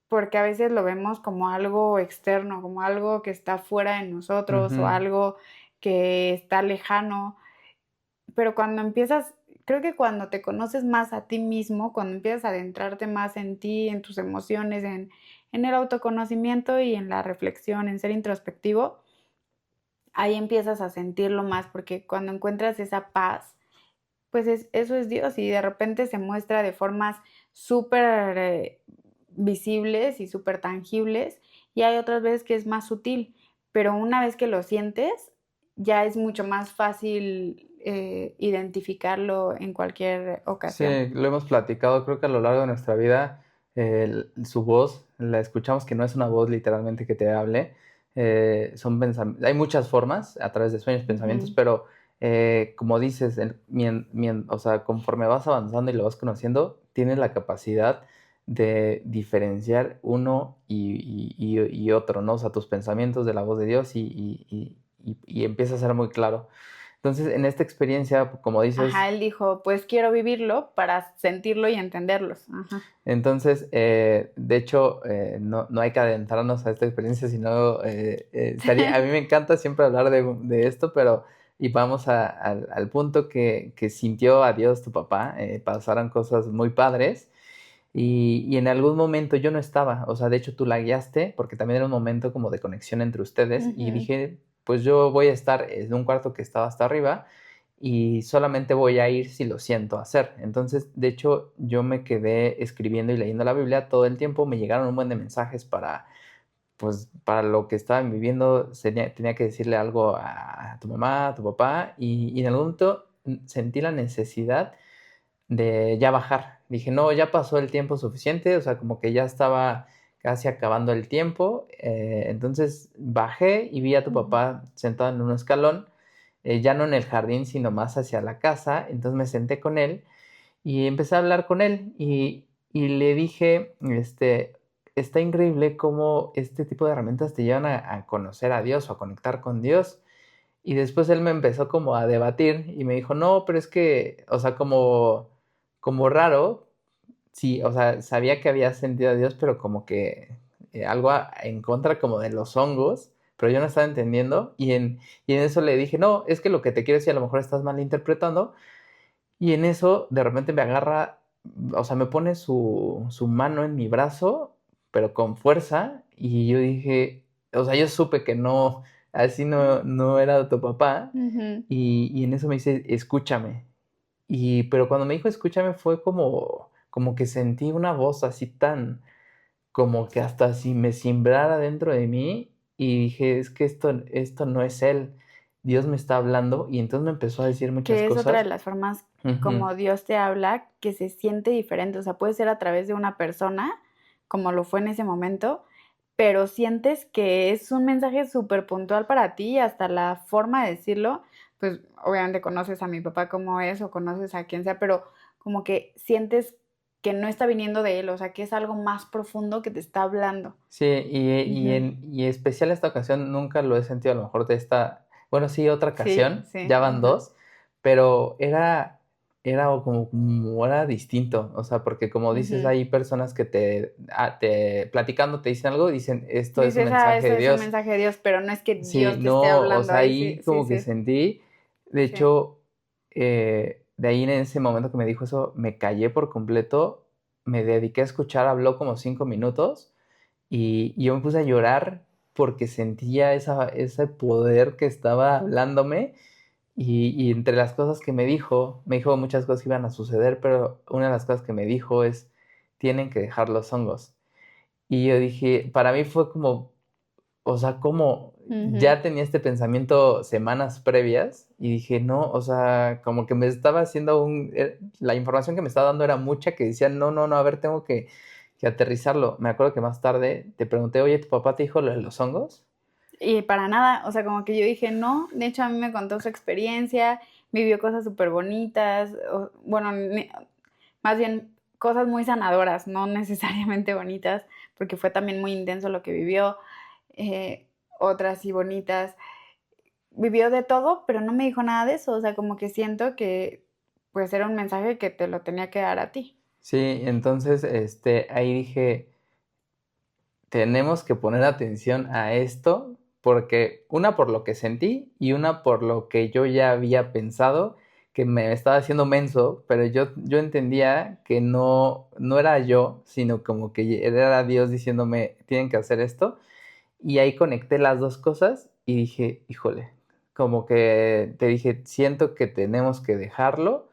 porque a veces lo vemos como algo externo, como algo que está fuera de nosotros o ujú. algo que está lejano, pero cuando empiezas, creo que cuando te conoces más a ti mismo, cuando empiezas a adentrarte más en ti, en tus emociones, en el autoconocimiento y en la reflexión, en ser introspectivo, ahí empiezas a sentirlo más, porque cuando encuentras esa paz, pues eso es Dios y de repente se muestra de formas súper visibles y súper tangibles y hay otras veces que es más sutil, pero una vez que lo sientes, ya es mucho más fácil identificarlo en cualquier Sí, ocasión. lo hemos platicado, creo que a lo largo de nuestra vida, su voz, la escuchamos que no es una voz literalmente que te hable, hay muchas formas a través de sueños, pensamientos, Ujú. pero como dices, o sea, conforme vas avanzando y lo vas conociendo, tienes la capacidad de diferenciar uno y otro, ¿no? O sea, tus pensamientos de la voz de Dios y empieza a ser muy claro. Entonces, en esta experiencia, como Ajá, dices, él dijo, pues quiero vivirlo para sentirlo y entenderlos. Ajá. entonces, de hecho, no hay que adentrarnos a esta experiencia, sino a mí me encanta siempre hablar de esto, pero y vamos al punto que sintió a Dios tu papá, pasaron cosas muy padres y en algún momento yo no estaba, o sea, de hecho tú la guiaste porque también era un momento como de conexión entre ustedes y Ujú. dije, pues yo voy a estar en un cuarto que estaba hasta arriba y solamente voy a ir si lo siento hacer. Entonces, de hecho, yo me quedé escribiendo y leyendo la Biblia todo el tiempo, me llegaron un buen de mensajes para, pues, para lo que estaban viviendo, tenía que decirle algo a tu mamá, a tu papá, y en algún momento sentí la necesidad de ya bajar. Dije, no, ya pasó el tiempo suficiente, o sea, como que ya estaba casi acabando el tiempo. Entonces bajé y vi a tu Ujú. papá sentado en un escalón, ya no en el jardín, sino más hacia la casa. Entonces me senté con él Y empecé a hablar con él y le dije, está increíble cómo este tipo de herramientas te llevan a conocer a Dios o a conectar con Dios. Y después él me empezó como a debatir y me dijo, no, pero es que, o sea, como raro, sí, o sea, sabía que había sentido a Dios, pero como que algo en contra como de los hongos, pero yo no estaba entendiendo y en eso le dije, no, es que lo que te quiero decir a lo mejor estás malinterpretando y en eso de repente me agarra, o sea, me pone su mano en mi brazo, pero con fuerza y yo dije, o sea, yo supe que no, así no era tu papá Ujú. y en eso me dice, escúchame. Pero cuando me dijo escúchame fue como que sentí una voz así tan, como que hasta así me cimbrara dentro de mí y dije, es que esto no es él, Dios me está hablando y entonces me empezó a decir muchas Que es otra de cosas. las formas Ujú. como Dios te habla, que se siente diferente. O sea, puede ser a través de una persona, como lo fue en ese momento, pero sientes que es un mensaje súper puntual para ti y hasta la forma de decirlo, pues obviamente conoces a mi papá como es o conoces a quien sea, pero como que sientes que no está viniendo de él, o sea, que es algo más profundo que te está hablando. Sí, y Ujú. en especial esta ocasión nunca lo he sentido a lo mejor de esta, bueno, sí, otra Sí, ocasión, sí, ya van ajá. dos, pero era como era distinto, o sea, porque como dices, Ujú. hay personas que platicando te dicen algo y dicen, esto es un Dices, ah, mensaje eso de es un Dios. mensaje de Dios, pero no es que Sí, Dios te esté no, o hablando sea, ahí, sí, ahí sí, como que sí, sentí, de sí. hecho, de ahí en ese momento que me dijo eso, me callé por completo, me dediqué a escuchar, habló como 5 minutos y yo me puse a llorar porque sentía ese poder que estaba hablándome y entre las cosas que me dijo muchas cosas que iban a suceder, pero una de las cosas que me dijo es, tienen que dejar los hongos. Y yo dije, para mí fue como, o sea, como Ujú. ya tenía este pensamiento semanas previas y dije, no, o sea, como que me estaba haciendo la información que me estaba dando era mucha que decía, no, no, no, a ver, tengo que aterrizarlo. Me acuerdo que más tarde te pregunté, oye, ¿tu papá te dijo lo de los hongos? Y para nada, o sea, como que yo dije, no, de hecho a mí me contó su experiencia, vivió cosas súper bonitas, bueno, más bien cosas muy sanadoras, no necesariamente bonitas, porque fue también muy intenso lo que vivió, eh, otras sí bonitas, vivió de todo, pero no me dijo nada de eso, o sea, como que siento que pues era un mensaje que te lo tenía que dar a ti. Sí, entonces, ahí dije, tenemos que poner atención a esto porque una por lo que sentí y una por lo que yo ya había pensado que me estaba haciendo menso, pero yo entendía que no era yo, sino como que era Dios diciéndome, tienen que hacer esto. Y ahí conecté las dos cosas y dije, híjole, como que te dije, siento que tenemos que dejarlo,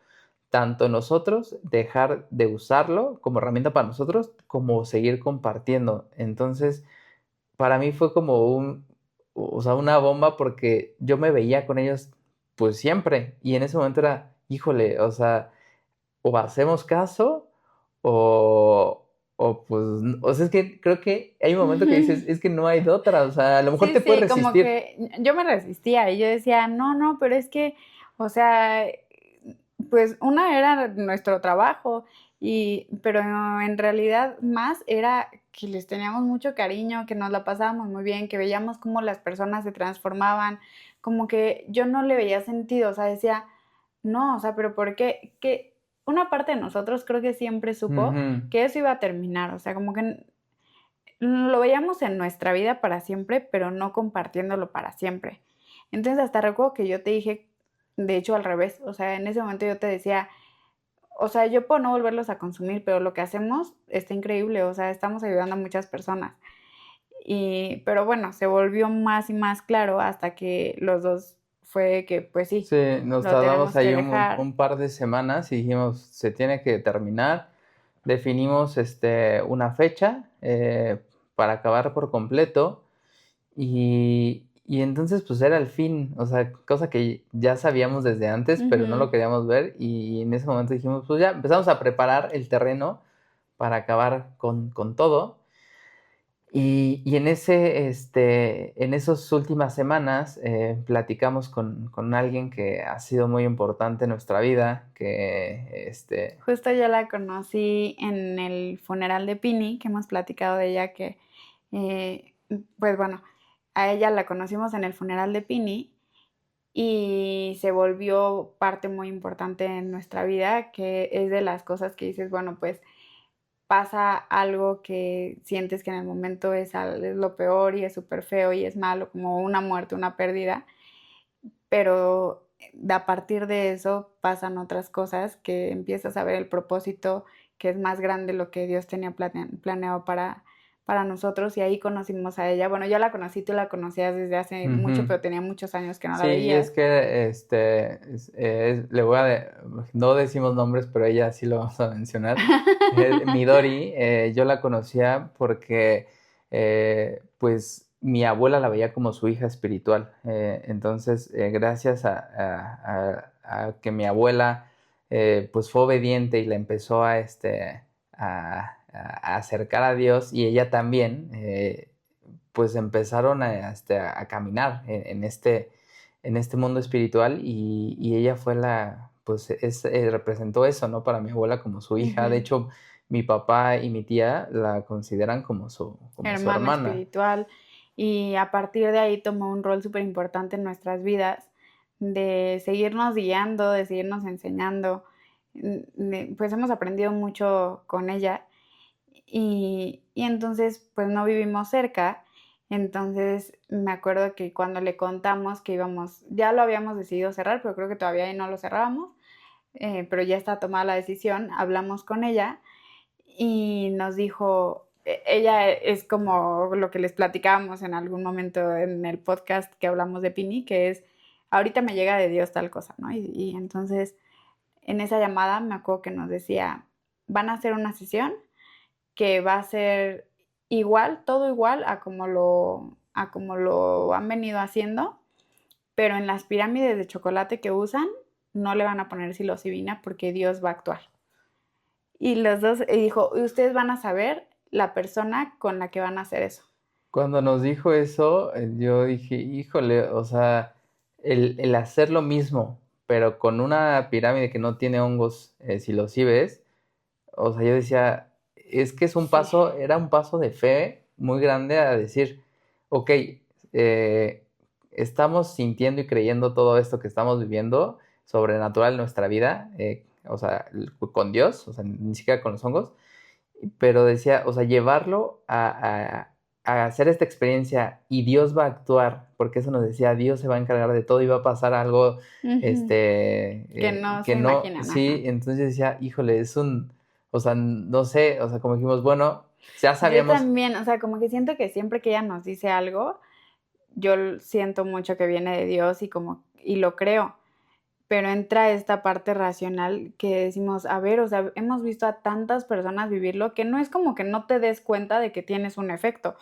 tanto nosotros, dejar de usarlo como herramienta para nosotros, como seguir compartiendo. Entonces, para mí fue como o sea, una bomba porque yo me veía con ellos pues siempre y en ese momento era, híjole, o sea, o hacemos caso o pues, o sea, es que creo que hay un momento que dices, es que no hay de otra, o sea, a lo mejor Sí, te puedes sí, como resistir. que yo me resistía y yo decía, no, no, pero es que, o sea, pues una era nuestro trabajo pero en realidad más era que les teníamos mucho cariño, que nos la pasábamos muy bien, que veíamos cómo las personas se transformaban, como que yo no le veía sentido, o sea, decía, no, o sea, pero ¿por qué? Que una parte de nosotros creo que siempre supo Ujú. que eso iba a terminar, o sea, como que lo veíamos en nuestra vida para siempre, pero no compartiéndolo para siempre. Entonces hasta recuerdo que yo te dije, de hecho al revés, o sea, en ese momento yo te decía, o sea, yo puedo no volverlos a consumir, pero lo que hacemos está increíble, o sea, estamos ayudando a muchas personas. Pero bueno, se volvió más y más claro hasta que los dos fue que, pues sí, Sí, nos lo tardamos tenemos que ahí un, dejar. un par de semanas y dijimos, se tiene que terminar. Definimos una fecha para acabar por completo y entonces pues era el fin, o sea, cosa que ya sabíamos desde antes, pero no Ujú. lo queríamos ver y en ese momento dijimos, pues ya empezamos a preparar el terreno para acabar con todo. Y en esas últimas semanas platicamos con alguien que ha sido muy importante en nuestra vida, Justo yo la conocí en el funeral de Pini, que hemos platicado de ella, que, eh, pues bueno, a ella la conocimos en el funeral de Pini y se volvió parte muy importante en nuestra vida, que es de las cosas que dices, bueno, pues pasa algo que sientes que en el momento es lo peor y es súper feo y es malo, como una muerte, una pérdida, pero a partir de eso pasan otras cosas que empiezas a ver el propósito que es más grande lo que Dios tenía planeado para nosotros y ahí conocimos a ella. Bueno, yo la conocí, tú la conocías desde hace mucho, Ujú. pero tenía muchos años que no la Sí, y es veías. que le voy no decimos nombres, pero ella sí lo vamos a mencionar. Midori, yo la conocía porque pues mi abuela la veía como su hija espiritual. Entonces, gracias a que mi abuela pues fue obediente y la empezó a acercar a Dios y ella también, pues empezaron a caminar en este mundo espiritual y ella fue pues representó eso, ¿no? Para mi abuela como su hija. De Ujú. hecho, mi papá y mi tía la consideran como su Hermana hermana. espiritual, y a partir de ahí tomó un rol súper importante en nuestras vidas, de seguirnos guiando, de seguirnos enseñando. Pues hemos aprendido mucho con ella y entonces pues no vivimos cerca. Entonces me acuerdo que cuando le contamos que íbamos, ya lo habíamos decidido cerrar, pero creo que todavía no lo cerrábamos, pero ya está tomada la decisión, hablamos con ella y nos dijo, ella es como lo que les platicábamos en algún momento en el podcast que hablamos de Pini, que es, ahorita me llega de Dios tal cosa, ¿no? Y entonces en esa llamada me acuerdo que nos decía, van a hacer una sesión que va a ser igual, todo igual a como lo han venido haciendo, pero en las pirámides de chocolate que usan no le van a poner psilocibina porque Dios va a actuar. Y los dos, y dijo, y ustedes van a saber la persona con la que van a hacer eso. Cuando nos dijo eso, yo dije, híjole, o sea, el hacer lo mismo, pero con una pirámide que no tiene hongos, si lo sí ves, o sea, yo decía, es que es un Sí. paso, era un paso de fe muy grande a decir, ok, estamos sintiendo y creyendo todo esto que estamos viviendo sobrenatural en nuestra vida, o sea, con Dios, o sea, ni siquiera con los hongos, pero decía, o sea, llevarlo a hacer esta experiencia y Dios va a actuar, porque eso nos decía, Dios se va a encargar de todo y va a pasar algo, Ujú. Que no que se no, imaginan, sí, ajá. entonces decía, híjole, o sea, no sé, o sea, como dijimos, bueno, ya Yo sabíamos, también, o sea, como que siento que siempre que ella nos dice algo, yo siento mucho que viene de Dios y como, y lo creo. Pero entra esta parte racional que decimos, a ver, o sea, hemos visto a tantas personas vivirlo que no es como que no te des cuenta de que tienes un efecto.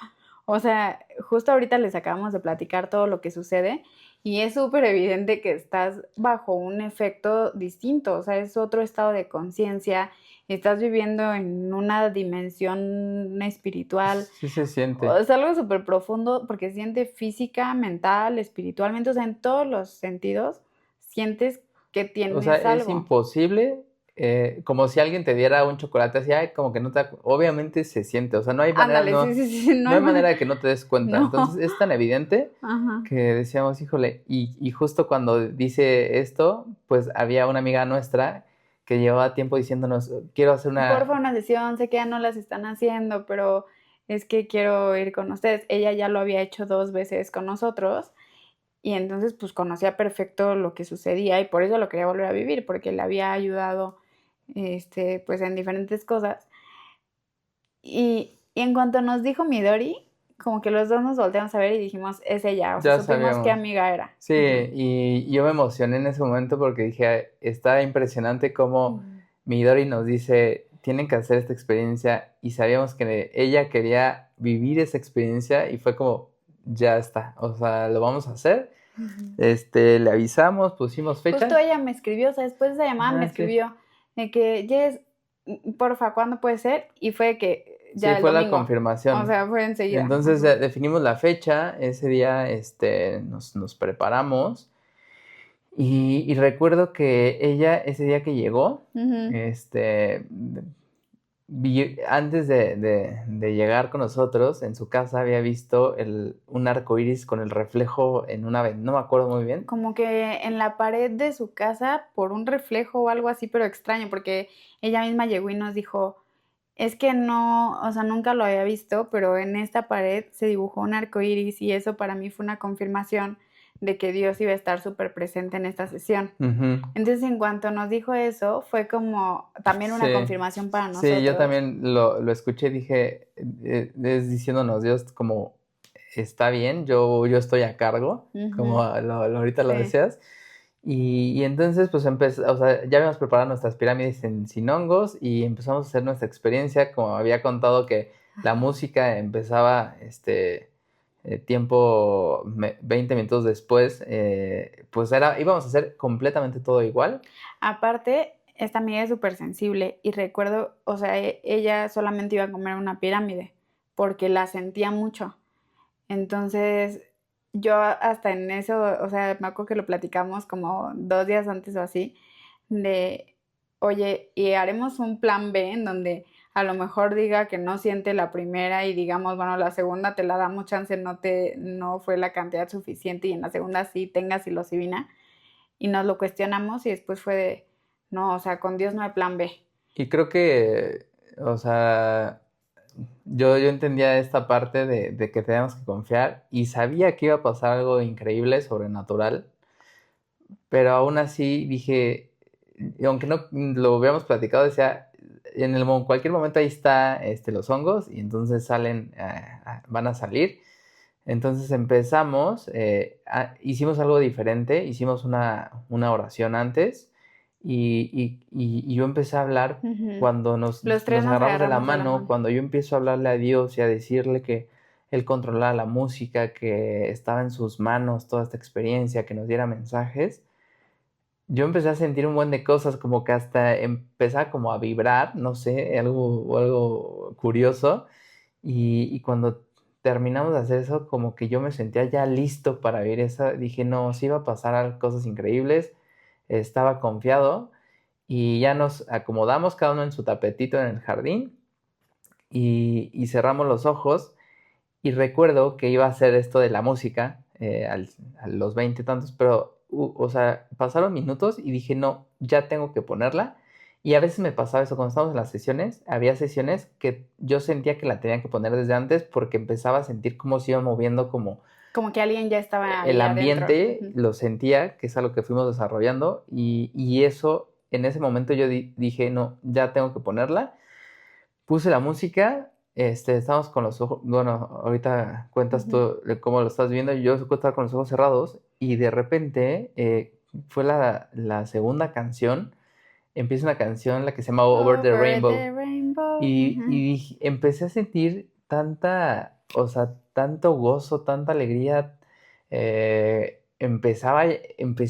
O sea, justo ahorita les acabamos de platicar todo lo que sucede y es súper evidente que estás bajo un efecto distinto, o sea, es otro estado de conciencia, estás viviendo en una dimensión espiritual, sí se siente. es algo súper profundo porque siente física, mental, espiritualmente, o sea, en todos los sentidos sientes que O sea, tienes es algo. imposible, como si alguien te diera un chocolate así, ay, como que no obviamente se siente, o sea, no hay manera, Ándale, sí, sí, sí, no no hay hay manera manera. de que no te des cuenta. Entonces No. es tan evidente Ajá. que decíamos, híjole, y justo cuando dice esto, pues había una amiga nuestra que llevaba tiempo diciéndonos, quiero hacer Porfa, una, una sesión, sé que ya no las están haciendo, pero es que quiero ir con ustedes. Ella ya lo había hecho 2 veces con nosotros y entonces pues conocía perfecto lo que sucedía y por eso lo quería volver a vivir, porque le había ayudado pues en diferentes cosas. Y en cuanto nos dijo Midori, como que los dos nos volteamos a ver y dijimos, es ella, o sea, ya supimos qué sabíamos. amiga era. Sí, Ujú. y yo me emocioné en ese momento porque dije, está impresionante cómo Mm. Midori nos dice, tienen que hacer esta experiencia y sabíamos que ella quería vivir esa experiencia y fue como, ya está, o sea, lo vamos a hacer. Ujú. Le avisamos, pusimos Justo fecha. ella me escribió, o sea, después de esa llamada me Ah, sí. escribió de que, Jess, porfa, ¿cuándo puede ser? Y fue que ya Sí, el fue la domingo. O confirmación. sea, fue enseguida. Entonces Ajá. definimos la fecha, ese día nos preparamos y recuerdo que ella ese día que llegó, Ujú. este, antes de llegar con nosotros, en su casa había visto un arco iris con el reflejo en una ventana, no me acuerdo muy bien. Como que en la pared de su casa por un reflejo o algo así, pero extraño, porque ella misma llegó y nos dijo, es que no, o sea, nunca lo había visto, pero en esta pared se dibujó un arco iris y eso para mí fue una confirmación de que Dios iba a estar súper presente en esta sesión. Ujú. Entonces, en cuanto nos dijo eso, fue como también una Sí, confirmación para sí, yo nosotros. también lo escuché y dije, es diciéndonos Dios como, está bien, yo estoy a cargo, como Ujú. ahorita lo Sí. decías. Y entonces, pues o sea, ya habíamos preparado nuestras pirámides sin hongos y empezamos a hacer nuestra experiencia, como había contado que la Ajá. música empezaba, tiempo, 20 minutos después, pues íbamos a hacer completamente todo igual. Aparte, esta amiga es súper sensible y recuerdo, o sea, ella solamente iba a comer una pirámide porque la sentía mucho. Entonces, yo hasta en eso, o sea, me acuerdo que lo platicamos como 2 días antes o así, de, oye, y haremos un plan B en donde a lo mejor diga que no siente la primera y digamos, bueno, la segunda te la damos chance, no fue la cantidad suficiente y en la segunda sí tengas psilocibina y nos lo cuestionamos y después fue de, no, o sea, con Dios no hay plan B. Y creo que, o sea, yo entendía esta parte de que teníamos que confiar y sabía que iba a pasar algo increíble, sobrenatural, pero aún así dije, y aunque no lo hubiéramos platicado, decía, cualquier momento ahí está los hongos y entonces salen, van a salir. Entonces empezamos, hicimos algo diferente, hicimos una oración antes y yo empecé a hablar Ujú. cuando Los tres nos nos agarramos de la agarramos de la mano, mano. cuando yo empiezo a hablarle a Dios y a decirle que Él controlaba la música, que estaba en sus manos toda esta experiencia, que nos diera mensajes. Yo empecé a sentir un buen de cosas, como que hasta empezaba como a vibrar, no sé, algo curioso. Y cuando terminamos de hacer eso, como que yo me sentía ya listo para vivir esa. Dije, no, sí iba a pasar cosas increíbles. Estaba confiado y ya nos acomodamos cada uno en su tapetito en el jardín y cerramos los ojos. Y recuerdo que iba a hacer esto de la música a los 20 y tantos, pero, o sea, pasaron minutos y dije, no, ya tengo que ponerla. Y a veces me pasaba eso cuando estábamos en las sesiones, había sesiones que yo sentía que la tenía que poner desde antes porque empezaba a sentir cómo se iba moviendo, como Como que alguien ya estaba el ahí adentro. ambiente, Ujú. lo sentía, que es algo que fuimos desarrollando. Y eso, en ese momento yo dije, no, ya tengo que ponerla. Puse la música, estábamos con los ojos, bueno, ahorita cuentas Ujú. tú cómo lo estás viendo, yo estaba con los ojos cerrados y de repente fue la segunda canción, empieza una canción, la que se llama Over the Over Rainbow, the rainbow. y Ujú. empecé a sentir tanta, o sea, tanto gozo, tanta alegría, empecé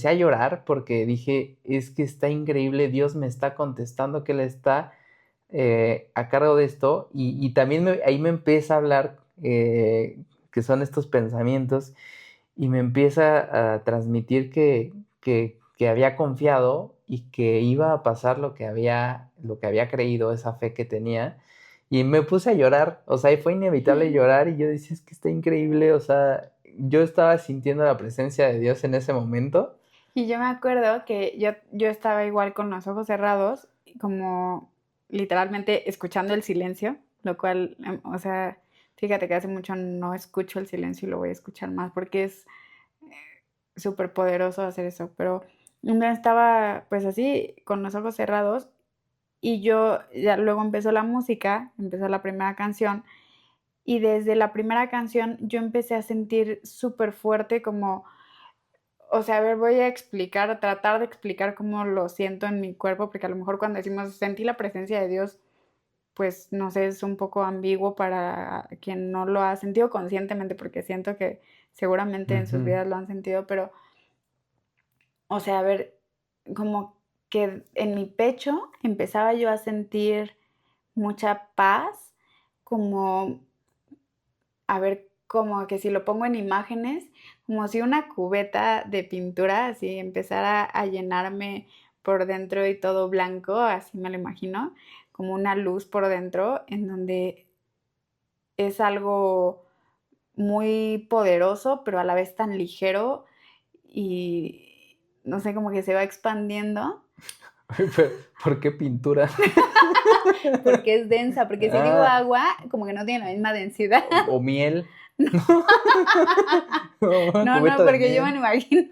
a llorar porque dije, es que está increíble, Dios me está contestando que Él está a cargo de esto y también ahí me empieza a hablar, que son estos pensamientos, y me empieza a transmitir que había confiado y que iba a pasar lo que había creído, esa fe que tenía. Y me puse a llorar, o sea, y fue inevitable llorar y yo decía, es que está increíble, o sea, yo estaba sintiendo la presencia de Dios en ese momento. Y yo me acuerdo que yo estaba igual con los ojos cerrados, como literalmente escuchando el silencio, lo cual, o sea, fíjate que hace mucho no escucho el silencio y lo voy a escuchar más porque es súper poderoso hacer eso, pero un día estaba pues así, con los ojos cerrados y yo ya luego empezó la música, empezó la primera canción y desde la primera canción yo empecé a sentir súper fuerte como, o sea, a ver, voy a explicar, tratar de explicar cómo lo siento en mi cuerpo, porque a lo mejor cuando decimos sentí la presencia de Dios, pues no sé, es un poco ambiguo para quien no lo ha sentido conscientemente, porque siento que seguramente en sus Ujú. vidas lo han sentido, pero, o sea, a ver, como que en mi pecho empezaba yo a sentir mucha paz, como, a ver, como que si lo pongo en imágenes, como si una cubeta de pintura así empezara a llenarme por dentro y todo blanco, así me lo imagino, como una luz por dentro en donde es algo muy poderoso, pero a la vez tan ligero y no sé, como que se va expandiendo ¿Por qué pintura? porque es densa, porque si digo Ah, agua, como que no tiene la misma densidad. o miel. Una No, no, cubeta de porque yo me miel. lo imagino,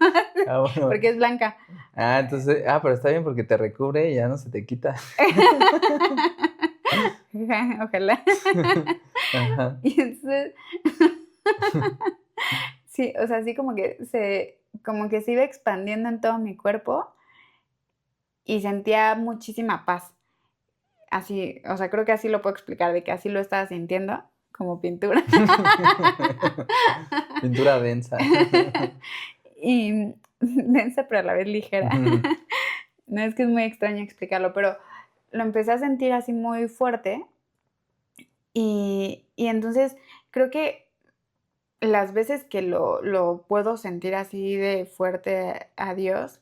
Ah, bueno. porque es blanca. Entonces, pero está bien porque te recubre y ya no se te quita. Ojalá. Ajá. Y entonces, sí, o sea, así como que se iba expandiendo en todo mi cuerpo y sentía muchísima paz. Así, o sea, creo que así lo puedo explicar, de que así lo estaba sintiendo, como pintura. Pintura densa. Y densa, pero a la vez ligera. No es que es muy extraño explicarlo, pero lo empecé a sentir así muy fuerte y entonces creo que las veces que lo puedo sentir así de fuerte a Dios,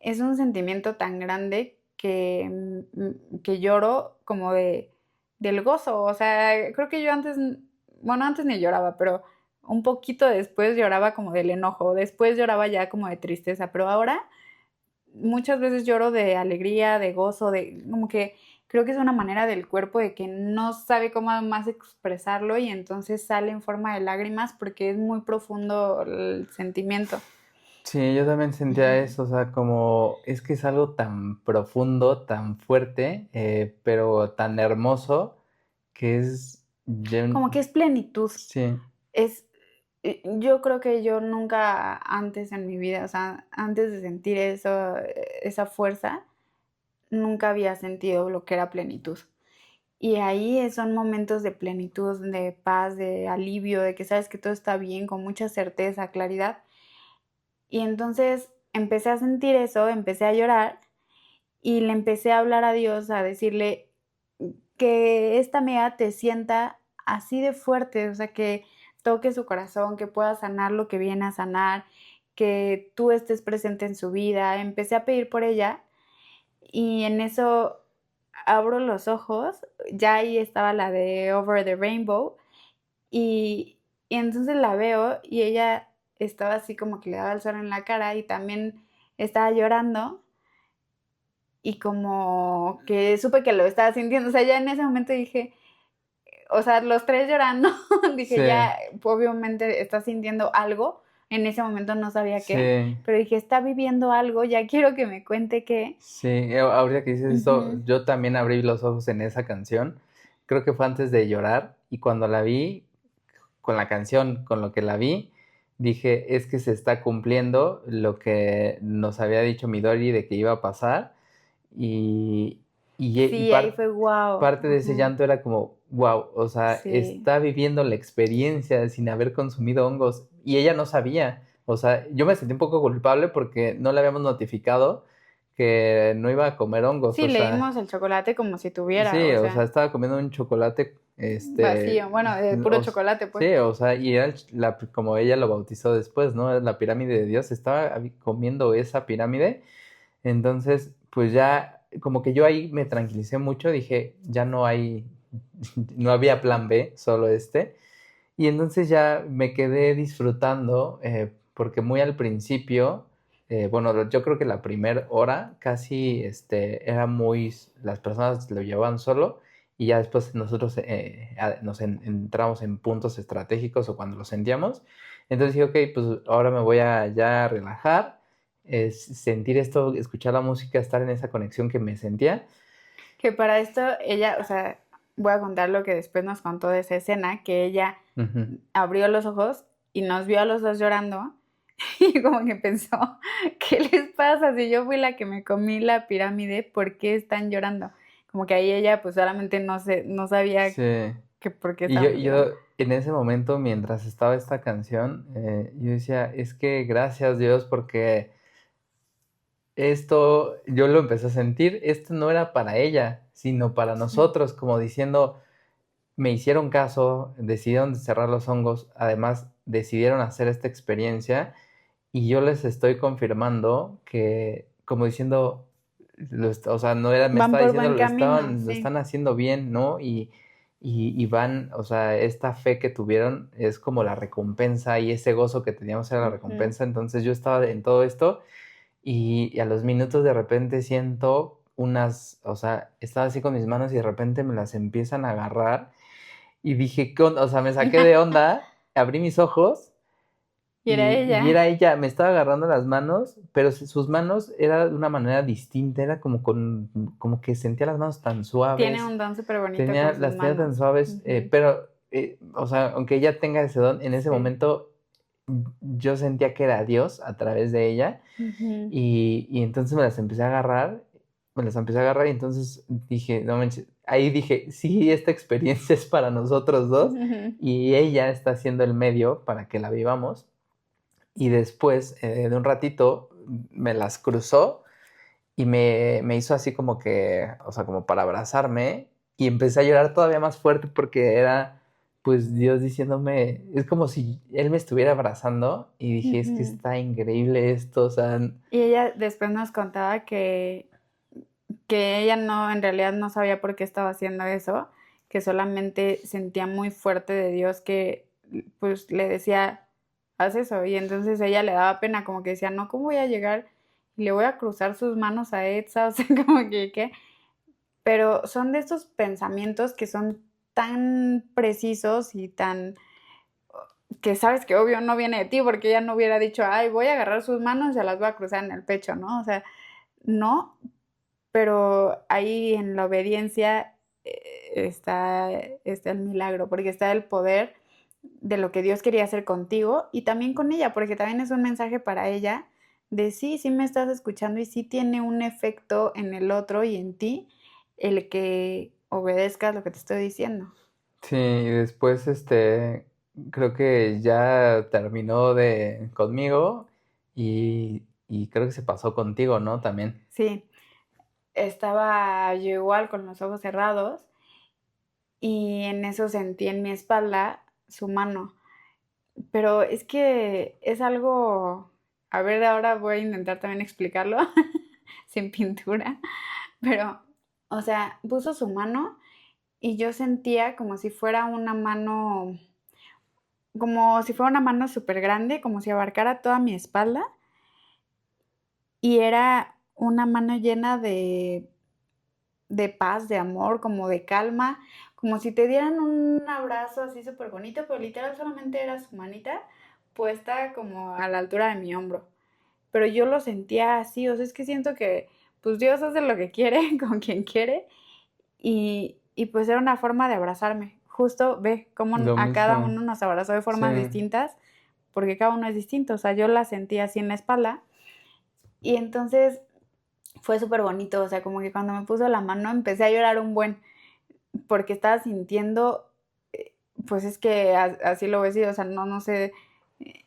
es un sentimiento tan grande que lloro como del gozo. O sea, creo que yo antes, bueno, antes ni lloraba, pero un poquito después lloraba como del enojo, después lloraba ya como de tristeza, pero ahora muchas veces lloro de alegría, de gozo, de como que creo que es una manera del cuerpo de que no sabe cómo más expresarlo y entonces sale en forma de lágrimas porque es muy profundo el sentimiento. Sí, yo también sentía Ujú. eso, o sea, como es que es algo tan profundo, tan fuerte, pero tan hermoso que es, Como que es plenitud. sí, Es, yo creo que yo nunca antes en mi vida, o sea, antes de sentir eso, esa fuerza, nunca había sentido lo que era plenitud. Y ahí son momentos de plenitud, de paz, de alivio, de que sabes que todo está bien, con mucha certeza, claridad. Y entonces empecé a sentir eso, empecé a llorar y le empecé a hablar a Dios, a decirle que esta amiga te sienta así de fuerte, o sea, que toque su corazón, que pueda sanar lo que viene a sanar, que tú estés presente en su vida. Empecé a pedir por ella y en eso abro los ojos, ya ahí estaba la de Over the Rainbow y entonces la veo y ella estaba así como que le daba el sol en la cara y también estaba llorando y como que supe que lo estaba sintiendo, o sea, ya en ese momento dije, o sea, los tres llorando, dije, sí, ya, obviamente está sintiendo algo, en ese momento no sabía qué, sí, pero dije, está viviendo algo, ya quiero que me cuente qué. sí. Ahorita que dices esto, Ujú. yo también abrí los ojos en esa canción. Creo que fue antes de llorar y cuando la vi, con la canción, con lo que la vi, dije, es que se está cumpliendo lo que nos había dicho Midori de que iba a pasar y, y Sí, ahí fue wow. parte de ese llanto era como, wow, o sea, Sí, está viviendo la experiencia sin haber consumido hongos y ella no sabía, o sea, yo me sentí un poco culpable porque no le habíamos notificado que no iba a comer hongos, sí, o le sea, dimos el chocolate como si tuviera, sí, o o sea, sea, estaba comiendo un chocolate, vacío, bueno, de puro chocolate, pues. sí, o sea, y era como ella lo bautizó después, ¿no? La pirámide de Dios, estaba comiendo esa pirámide, entonces, pues ya, como que yo ahí me tranquilicé mucho, dije, ya no hay, no había plan B, solo este, y entonces ya me quedé disfrutando, porque muy al principio, bueno, yo creo que la primera hora casi era muy, las personas lo llevaban solo y ya después nosotros nos entramos en puntos estratégicos o cuando lo sentíamos. Entonces dije, ok, pues ahora me voy a ya relajar, sentir esto, escuchar la música, estar en esa conexión que me sentía. Que para esto ella, o sea, voy a contar lo que después nos contó de esa escena, que ella Ujú. abrió los ojos y nos vio a los dos llorando y como que pensó, ¿qué les pasa? Si yo fui la que me comí la pirámide, ¿por qué están llorando? Como que ahí ella pues solamente no sabía Sí. que por qué Y yo, estábamos llorando. yo en ese momento, mientras estaba esta canción, yo decía, es que gracias Dios porque esto, yo lo empecé a sentir, esto no era para ella, sino para nosotros, como diciendo, me hicieron caso, decidieron cerrar los hongos, además decidieron hacer esta experiencia y yo les estoy confirmando que, como diciendo, o sea, no era, me Van estaba por diciendo, buen camino, lo sí. están haciendo bien, ¿no? Y van, o sea, esta fe que tuvieron es como la recompensa y ese gozo que teníamos era la Ujú. recompensa. Entonces yo estaba en todo esto y a los minutos de repente siento unas, o sea, estaba así con mis manos y de repente me las empiezan a agarrar y dije, ¿qué onda? O sea, me saqué de onda, abrí mis ojos Y era y ella. era ella, me estaba agarrando las manos, pero sus manos era de una manera distinta, era como como que sentía las manos tan Tiene suaves, un don súper bonito con sus las tenía tan manos. suaves, Ujú, pero, o sea, aunque ella tenga ese don, en ese sí. momento yo sentía que era Dios a través de ella Ujú, y entonces me las empecé a agarrar, me las empecé a agarrar y entonces dije, no manches, ahí dije, sí, esta experiencia es para nosotros dos ujú. y ella está haciendo el medio para que la vivamos. Y después, de un ratito, me las cruzó y me hizo así como que, o sea, como para abrazarme y empecé a llorar todavía más fuerte porque era, pues, Dios diciéndome, es como si Él me estuviera abrazando y dije, es que Ujú. está increíble esto, o sea, Y ella después nos contaba que ella no, en realidad no sabía por qué estaba haciendo eso, que solamente sentía muy fuerte de Dios que pues le decía, haz eso. Y entonces ella le daba pena, como que decía, no, ¿cómo voy a llegar y le voy a cruzar sus manos a Etsa? O sea, como que, ¿qué? Pero son de estos pensamientos que son tan precisos y tan que sabes que obvio no viene de ti, porque ella no hubiera dicho, ay, voy a agarrar sus manos y se las voy a cruzar en el pecho, ¿no? O sea, no, pero ahí en la obediencia está el milagro, porque está el poder de lo que Dios quería hacer contigo y también con ella, porque también es un mensaje para ella de sí, sí me estás escuchando y sí tiene un efecto en el otro y en ti el que obedezcas lo que te estoy diciendo. sí, y después, creo que ya terminó conmigo y creo que se pasó contigo, ¿no? También. Sí, estaba yo igual con los ojos cerrados y en eso sentí en mi espalda su mano. Pero es que es algo, a ver, ahora voy a intentar también explicarlo sin pintura, pero, o sea, puso su mano y yo sentía como si fuera una mano súper grande, como si abarcara toda mi espalda y era una mano llena de paz, de amor, como de calma, como si te dieran un abrazo así súper bonito, pero literal solamente era su manita puesta como a la altura de mi hombro. Pero yo lo sentía así, o sea, es que siento que pues Dios hace lo que quiere con quien quiere y pues era una forma de abrazarme. Justo ve cómo Lo a cada mismo, uno nos abrazó de sí. formas distintas, porque cada uno es distinto, o sea, yo la sentí así en la espalda y entonces fue súper bonito, o sea, como que cuando me puso la mano empecé a llorar un buen, porque estaba sintiendo, pues es que así lo voy a decir, o sea, no sé,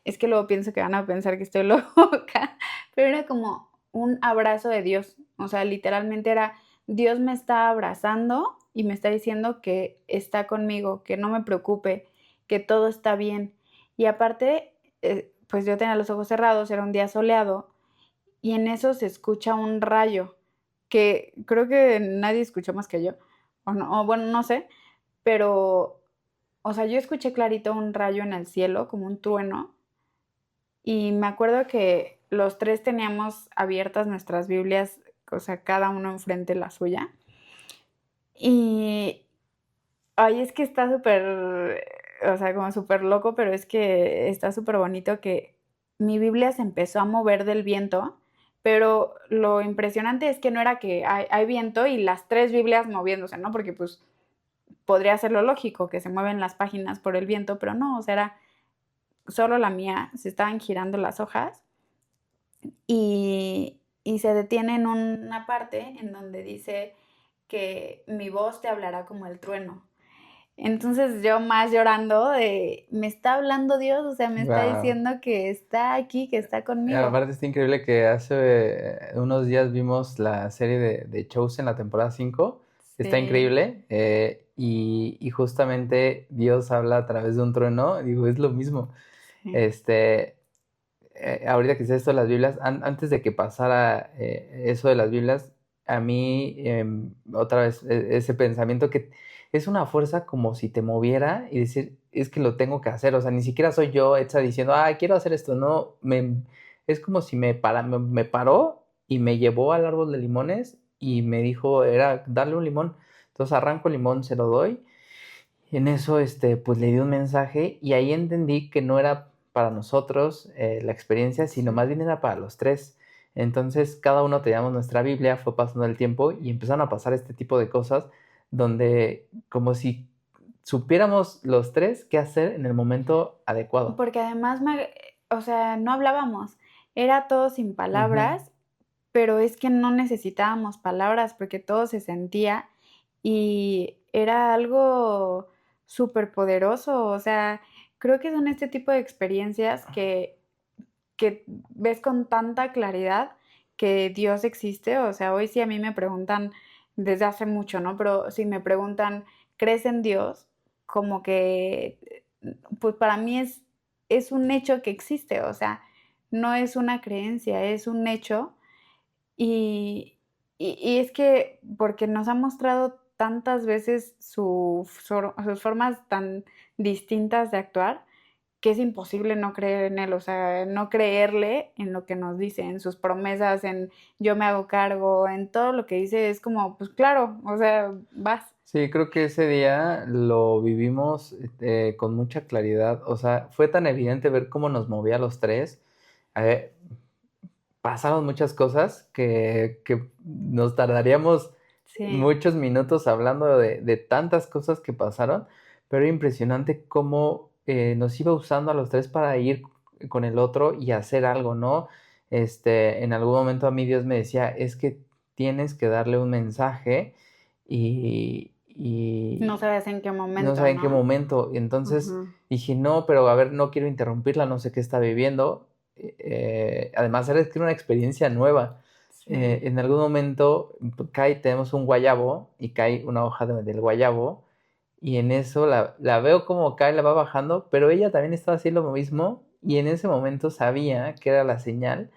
es que luego pienso que van a pensar que estoy loca, pero era como un abrazo de Dios, o sea, literalmente era, Dios me está abrazando y me está diciendo que está conmigo, que no me preocupe, que todo está bien. Y aparte, pues yo tenía los ojos cerrados, era un día soleado y en eso se escucha un rayo que creo que nadie escuchó más que yo, o no, o bueno, no sé, pero, o sea, yo escuché clarito un rayo en el cielo, como un trueno, y me acuerdo que los tres teníamos abiertas nuestras Biblias, o sea, cada uno enfrente la suya, y, ay, es que está súper, o sea, como súper loco, pero es que está súper bonito que mi Biblia se empezó a mover del viento, pero lo impresionante es que no era que hay viento y las tres Biblias moviéndose, ¿no? Porque pues podría ser lo lógico, que se mueven las páginas por el viento, pero no, o sea, era solo la mía, se estaban girando las hojas y se detiene en una parte en donde dice que mi voz te hablará como el trueno. Entonces yo más llorando de, me está hablando Dios, o sea, me está Wow. diciendo que está aquí, que está conmigo. Aparte está increíble que hace unos días vimos la serie de Chosen, la temporada 5 está Sí, increíble. Y justamente Dios habla a través de un trueno, digo, es lo mismo. sí. Este, ahorita que sé esto de las Biblias, antes de que pasara eso de las Biblias, a mí otra vez ese pensamiento que es una fuerza como si te moviera y decir, es que lo tengo que hacer, o sea, ni siquiera soy yo hecha diciendo, ah, quiero hacer esto, no, es como si me paró y me llevó al árbol de limones y me dijo, era darle un limón, entonces arranco el limón, se lo doy en eso, pues le di un mensaje y ahí entendí que no era para nosotros la experiencia, sino más Sí. bien era para los tres. Entonces, cada uno teníamos nuestra Biblia, fue pasando el tiempo y empezaron a pasar este tipo de cosas donde como si supiéramos los tres qué hacer en el momento adecuado. Porque además, o sea, no hablábamos, era todo sin Ujú. palabras, pero es que no necesitábamos palabras porque todo se sentía y era algo súper poderoso, o sea, creo que son este tipo de experiencias que ves con tanta claridad que Dios existe, o sea, hoy sí a mí me preguntan desde hace mucho, ¿no? Pero si me preguntan, ¿crees en Dios? Como que, pues para mí es un hecho que existe, o sea, no es una creencia, es un hecho y es que porque nos ha mostrado tantas veces sus formas tan distintas de actuar, que es imposible no creer en él, o sea, no creerle en lo que nos dice, en sus promesas, en yo me hago cargo, en todo lo que dice, es como, pues claro, o sea, vas. Sí, creo que ese día lo vivimos con mucha claridad. O sea, fue tan evidente ver cómo nos movía a los tres. Eh, Pasaron muchas cosas que nos tardaríamos Sí, muchos minutos hablando de tantas cosas que pasaron, pero era impresionante cómo nos iba usando a los tres para ir con el otro y hacer algo, ¿no? En algún momento a mí Dios me decía, es que tienes que darle un mensaje no y sabes en qué no momento, sabía en qué ¿no? momento. Y entonces Ujú. dije, no, pero a ver, no quiero interrumpirla, no sé qué está viviendo. Además, era que era una experiencia nueva. Sí. En algún momento cae, tenemos un guayabo y cae una hoja del guayabo y en eso la veo como cae, la va bajando, pero ella también estaba haciendo lo mismo y en ese momento sabía que era la señal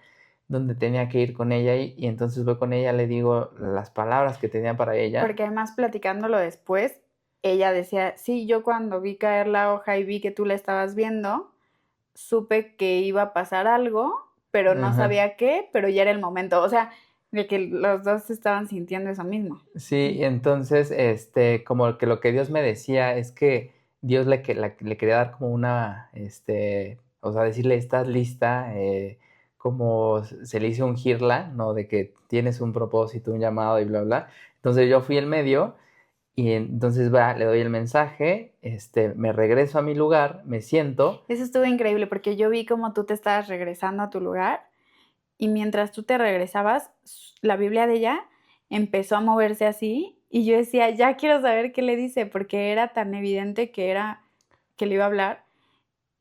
donde tenía que ir con ella y entonces voy con ella, le digo las palabras que tenía para ella. Porque además platicándolo después, ella decía, sí, yo cuando vi caer la hoja y vi que tú la estabas viendo, supe que iba a pasar algo, pero no Ajá. sabía qué, pero ya era el momento, o sea, de que los dos estaban sintiendo eso mismo. Sí, entonces, como que lo que Dios me decía es que Dios le quería dar como una, o sea, decirle, estás lista, como se le hizo ungirla, ¿no? De que tienes un propósito, un llamado y bla, bla. Entonces yo fui el medio y entonces va, le doy el mensaje, me regreso a mi lugar, me siento. Eso estuvo increíble porque yo vi como tú te estabas regresando a tu lugar y mientras tú te regresabas, la Biblia de ella empezó a moverse así y yo decía, ya quiero saber qué le dice porque era tan evidente que era que le iba a hablar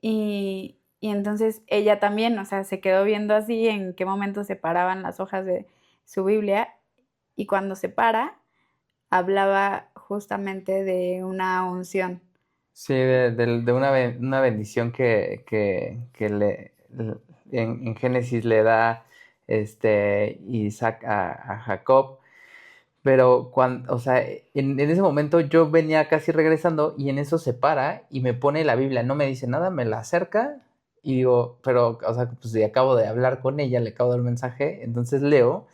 y entonces ella también, o sea, se quedó viendo así en qué momento se paraban las hojas de su Biblia y cuando se para hablaba justamente de una unción. Sí, de una bendición que en Génesis le da Isaac a Jacob. Pero cuando, o sea, en ese momento yo venía casi regresando y en eso se para y me pone la Biblia, no me dice nada, me la acerca y digo, pero, o sea, pues ya acabo de hablar con ella, le acabo de dar un mensaje, entonces leo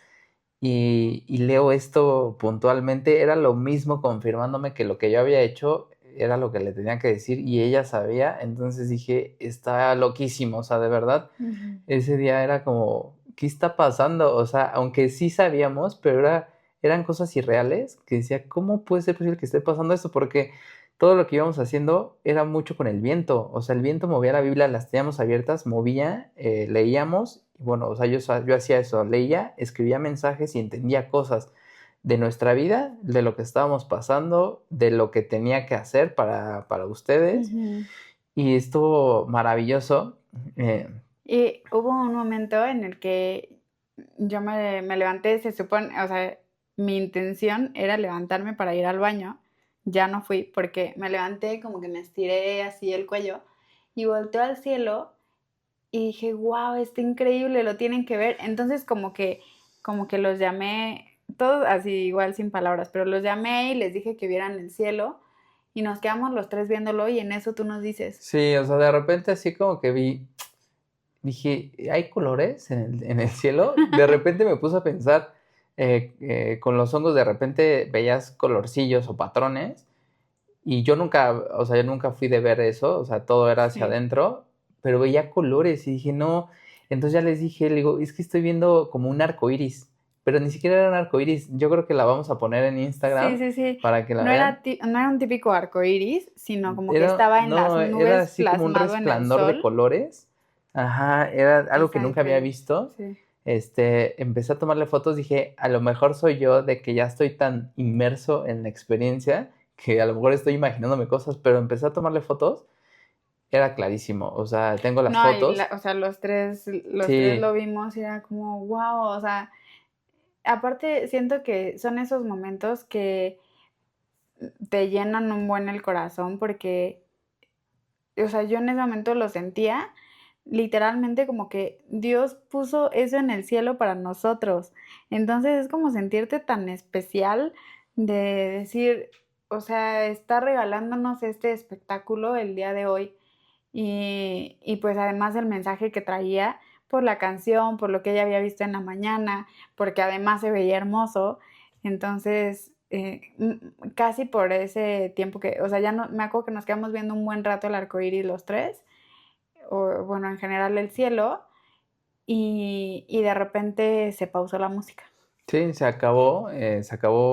y leo esto puntualmente, era lo mismo confirmándome que lo que yo había hecho era lo que le tenía que decir y ella sabía, entonces dije, está loquísimo, o sea, de verdad, Ujú. ese día era como, ¿qué está pasando? O sea, aunque sí sabíamos, pero eran cosas irreales que decía, ¿cómo puede ser posible que esté pasando esto? Porque todo lo que íbamos haciendo era mucho con el viento, o sea, el viento movía la Biblia, las teníamos abiertas, movía, leíamos, y bueno, o sea, yo hacía eso, leía, escribía mensajes y entendía cosas de nuestra vida, de lo que estábamos pasando, de lo que tenía que hacer para ustedes, Ujú. y estuvo maravilloso. eh, Y hubo un momento en el que yo me levanté, se supone, o sea, mi intención era levantarme para ir al baño. Ya no fui porque me levanté, como que me estiré así el cuello y volteo al cielo y dije, wow, está increíble, lo tienen que ver. Entonces como que los llamé, todos así igual sin palabras, pero los llamé y les dije que vieran el cielo y nos quedamos los tres viéndolo y en eso tú nos dices, Sí, o sea, de repente así como que dije, ¿hay colores en el cielo? De repente me puse a pensar, con los hongos de repente veías colorcillos o patrones y yo nunca, o sea, yo nunca fui de ver eso, o sea, todo era hacia sí, adentro, pero veía colores y dije, no, entonces ya les dije, le digo, es que estoy viendo como un arco iris, pero ni siquiera era un arco iris, yo creo que la vamos a poner en sí, Instagram sí, sí. para que la No vean. era, no era un típico arco iris, sino como que estaba en las No, era nubes así como un plasmado en el resplandor de sol. colores, ajá, era algo que Está nunca había increíble, visto. sí. Empecé a tomarle fotos, dije, a lo mejor soy yo de que ya estoy tan inmerso en la experiencia que a lo mejor estoy imaginándome cosas, pero empecé a tomarle fotos, era clarísimo, o sea, tengo las No, fotos, o sea, los tres sí, lo vimos y era como, wow, o sea, aparte siento que son esos momentos que te llenan un buen el corazón porque, o sea, yo en ese momento lo sentía literalmente como que Dios puso eso en el cielo para nosotros. Entonces es como sentirte tan especial de decir, o sea, está regalándonos este espectáculo el día de hoy. Y pues además el mensaje que traía por la canción, por lo que ella había visto en la mañana, porque además se veía hermoso. Entonces, casi por ese tiempo que, o sea, ya no, me acuerdo que nos quedamos viendo un buen rato el arco iris los tres, o bueno, en general el cielo, y de repente se pausó la música. sí, se acabó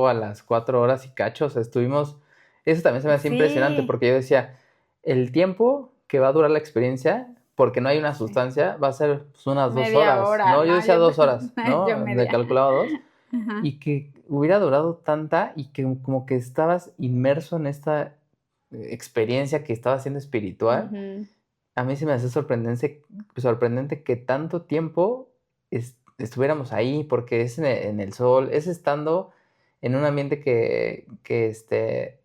a las 4 horas y cacho, o sea, estuvimos, eso también se me hace impresionante Sí, porque yo decía, el tiempo que va a durar la experiencia, porque no hay una sí. sustancia, va a ser pues, unas dos Media horas, hora, ¿no? Yo no, decía 2 horas, yo ¿no? Le media. calculaba dos, Ajá. y que hubiera durado tanta y que como que estabas inmerso en esta experiencia que estaba siendo espiritual. Ujú. A mí se me hace sorprendente que tanto tiempo estuviéramos ahí, porque es en el sol, es estando en un ambiente que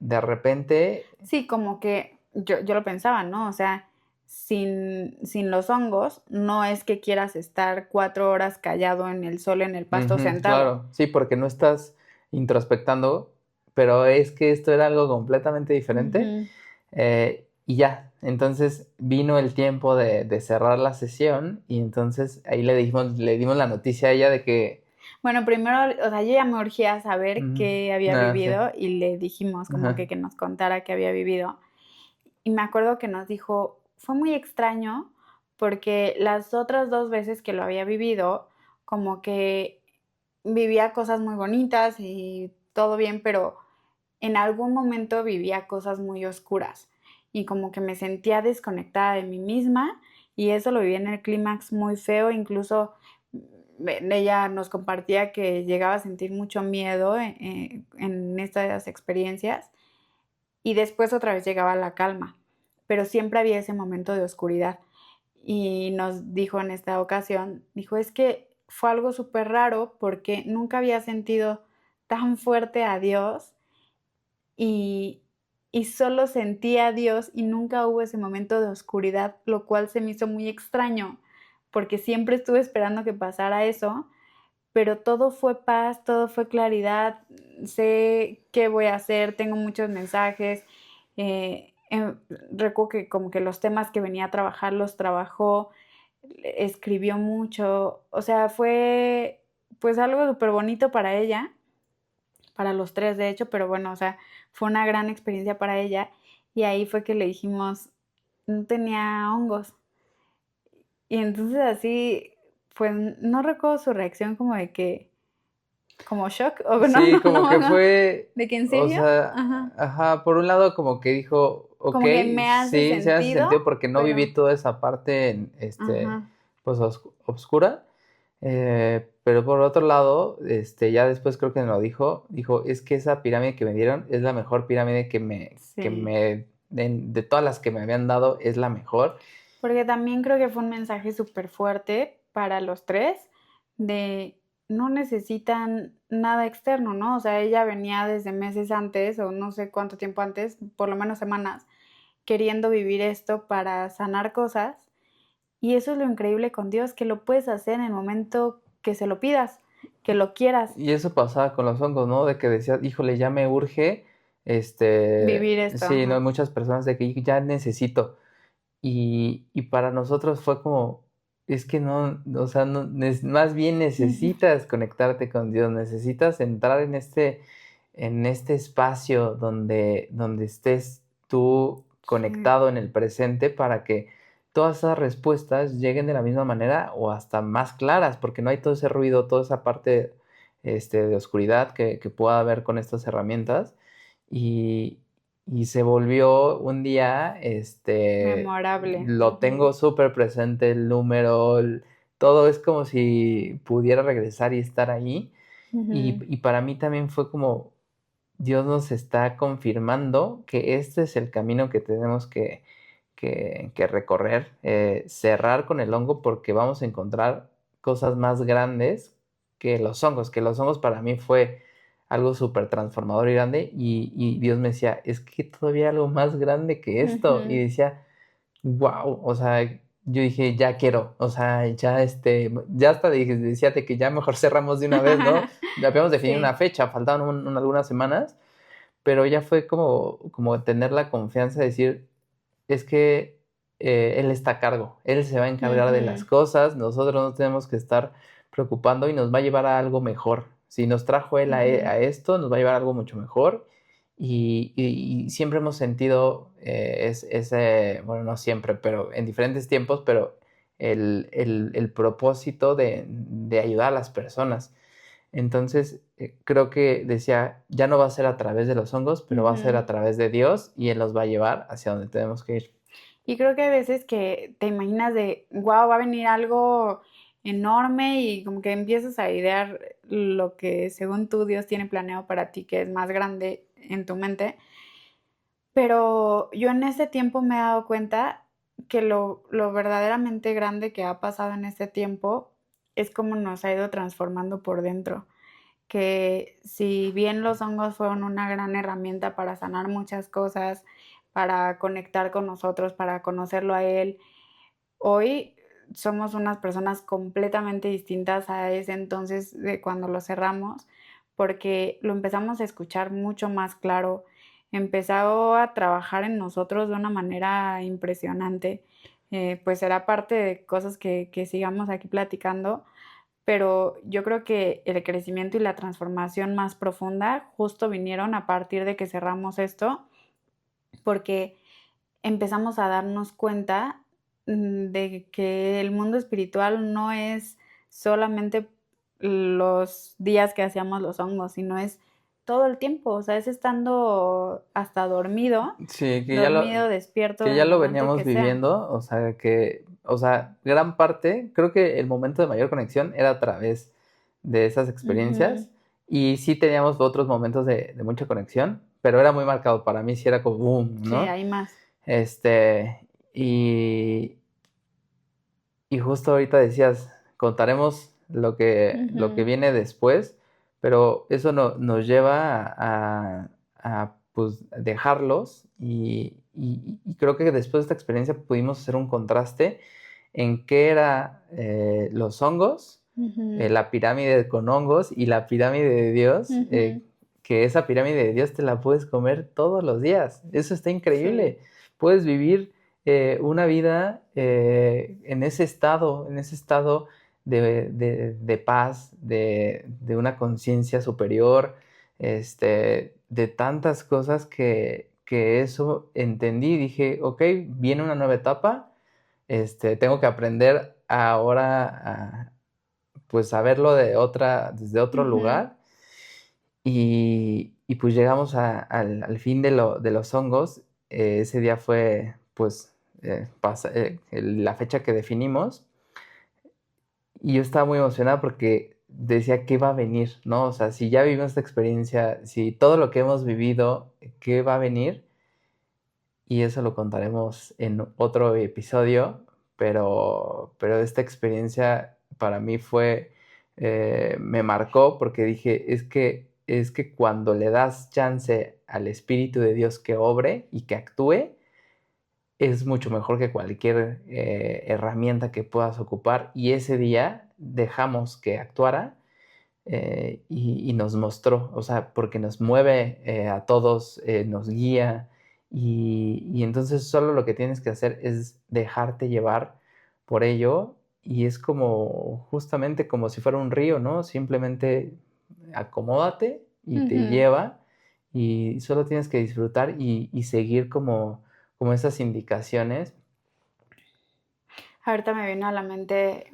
de repente, Sí, como que yo lo pensaba, ¿no? O sea, sin los hongos, no es que quieras estar 4 horas callado en el sol, en el pasto, ujú, sentado. claro, sí, porque no estás introspectando, pero es que esto era algo completamente diferente. Ujú. Y ya, entonces vino el tiempo de cerrar la sesión y entonces ahí le dimos la noticia a ella de que... Bueno, primero, o sea, yo ya me urgía a saber Ujú, qué había sí, vivido y le dijimos como ajá, que nos contara qué había vivido. Y me acuerdo que nos dijo, fue muy extraño porque las otras 2 veces que lo había vivido, como que vivía cosas muy bonitas y todo bien, pero en algún momento vivía cosas muy oscuras y como que me sentía desconectada de mí misma y eso lo vivía en el clímax muy feo, incluso ella nos compartía que llegaba a sentir mucho miedo en estas experiencias y después otra vez llegaba la calma, pero siempre había ese momento de oscuridad. Y nos dijo en esta ocasión, dijo, es que fue algo súper raro porque nunca había sentido tan fuerte a Dios y, y solo sentía a Dios y nunca hubo ese momento de oscuridad, lo cual se me hizo muy extraño porque siempre estuve esperando que pasara eso, pero todo fue paz, todo fue claridad, sé qué voy a hacer, tengo muchos mensajes, recuerdo que como que los temas que venía a trabajar los trabajó, escribió mucho, o sea, fue pues algo súper bonito para ella, para los tres de hecho, pero bueno, o sea, fue una gran experiencia para ella y ahí fue que le dijimos, no tenía hongos. Y entonces así, pues no recuerdo su reacción como de que, como shock, o no, sí, no, como que no, fue, de que en o serio, sea, ajá, ajá, por un lado como que dijo, ok, como que me hace sí, se hace sentido, sentido porque no viví pero, toda esa parte ajá, pues obscura, pero por otro lado, ya después creo que me lo dijo, es que esa pirámide que me dieron es la mejor pirámide sí. de todas las que me habían dado, es la mejor. Porque también creo que fue un mensaje súper fuerte para los tres de no necesitan nada externo, ¿no? O sea, ella venía desde meses antes o no sé cuánto tiempo antes, por lo menos semanas, queriendo vivir esto para sanar cosas. Y eso es lo increíble con Dios, que lo puedes hacer en el momento que se lo pidas, que lo quieras Y eso pasaba con los hongos, ¿no? De que decías, híjole, ya me urge, vivir esto, sí, no hay ajá. muchas personas de que ya necesito. Y para nosotros fue como, es que no, o sea, no, más bien necesitas conectarte con Dios, necesitas entrar en este espacio donde estés tú Sí. conectado en el presente para que todas esas respuestas lleguen de la misma manera o hasta más claras, porque no hay todo ese ruido, toda esa parte de oscuridad que pueda haber con estas herramientas. Y, y se volvió un día, Memorable. lo tengo súper presente, el número, todo es como si pudiera regresar y estar ahí. Ujú. Y para mí también fue como Dios nos está confirmando que este es el camino que tenemos que recorrer, cerrar con el hongo porque vamos a encontrar cosas más grandes que los hongos para mí fue algo súper transformador y grande y Dios me decía, es que todavía hay algo más grande que esto y Ujú. decía, wow, o sea, yo dije, ya quiero, o sea, ya ya hasta decía de que ya mejor cerramos de una vez, ¿no? Ya habíamos definido una Sí. fecha, faltaban algunas semanas, pero ya fue como tener la confianza de decir, es que Él está a cargo, Él se va a encargar de las Ujú. cosas, nosotros no tenemos que estar preocupando y nos va a llevar a algo mejor. Si nos trajo Él Ujú. a esto, nos va a llevar a algo mucho mejor. Y siempre hemos sentido ese, bueno, no siempre, pero en diferentes tiempos, pero el propósito de ayudar a las personas. Entonces, creo que decía, ya no va a ser a través de los hongos, pero va a ser Ujú. a través de Dios y Él nos va a llevar hacia donde tenemos que ir. Y creo que hay veces que te imaginas de, wow, va a venir algo enorme y como que empiezas a idear lo que según tú Dios tiene planeado para ti, que es más grande en tu mente. Pero yo en ese tiempo me he dado cuenta que lo verdaderamente grande que ha pasado en este tiempo es cómo nos ha ido transformando por dentro. Que si bien los hongos fueron una gran herramienta para sanar muchas cosas, para conectar con nosotros, para conocerlo a él, hoy somos unas personas completamente distintas a ese entonces de cuando lo cerramos, porque lo empezamos a escuchar mucho más claro, empezó a trabajar en nosotros de una manera impresionante. Pues será parte de cosas que sigamos aquí platicando, pero yo creo que el crecimiento y la transformación más profunda justo vinieron a partir de que cerramos esto, porque empezamos a darnos cuenta de que el mundo espiritual no es solamente los días que hacíamos los hongos, sino es todo el tiempo, o sea, es estando hasta dormido, Sí, dormido, despierto, que en ya el lo momento veníamos que sea. viviendo, o sea, gran parte, creo que el momento de mayor conexión era a través de esas Ujú. experiencias y sí teníamos otros momentos de mucha conexión, pero era muy marcado, para mí sí era como boom, Sí, ¿no? hay más. Este, y, y justo ahorita decías, contaremos lo que Ujú. viene después, pero eso nos lleva pues, dejarlos y creo que después de esta experiencia pudimos hacer un contraste en qué era los hongos, Ujú. la pirámide con hongos y la pirámide de Dios, Ujú. que esa pirámide de Dios te la puedes comer todos los días. Eso está Sí. increíble. Puedes vivir una vida en ese estado de paz, de una conciencia superior, de tantas cosas que eso entendí y dije, ok, viene una nueva etapa, tengo que aprender ahora pues a verlo desde otro Ujú. lugar y pues llegamos al fin de los hongos. Ese día fue, pues, la fecha que definimos. Y yo estaba muy emocionada porque decía qué va a venir, ¿no? O sea, si ya vivimos esta experiencia, si todo lo que hemos vivido, ¿qué va a venir? Y eso lo contaremos en otro episodio, pero esta experiencia para mí me marcó porque dije, es que cuando le das chance al Espíritu de Dios que obre y que actúe, es mucho mejor que cualquier herramienta que puedas ocupar. Y ese día dejamos que actuara y nos mostró, o sea, porque nos mueve a todos, nos guía y entonces solo lo que tienes que hacer es dejarte llevar por ello y es como justamente como si fuera un río, ¿no? Simplemente acomódate y te Ujú. lleva y solo tienes que disfrutar y seguir como esas indicaciones. Ahorita me vino a la mente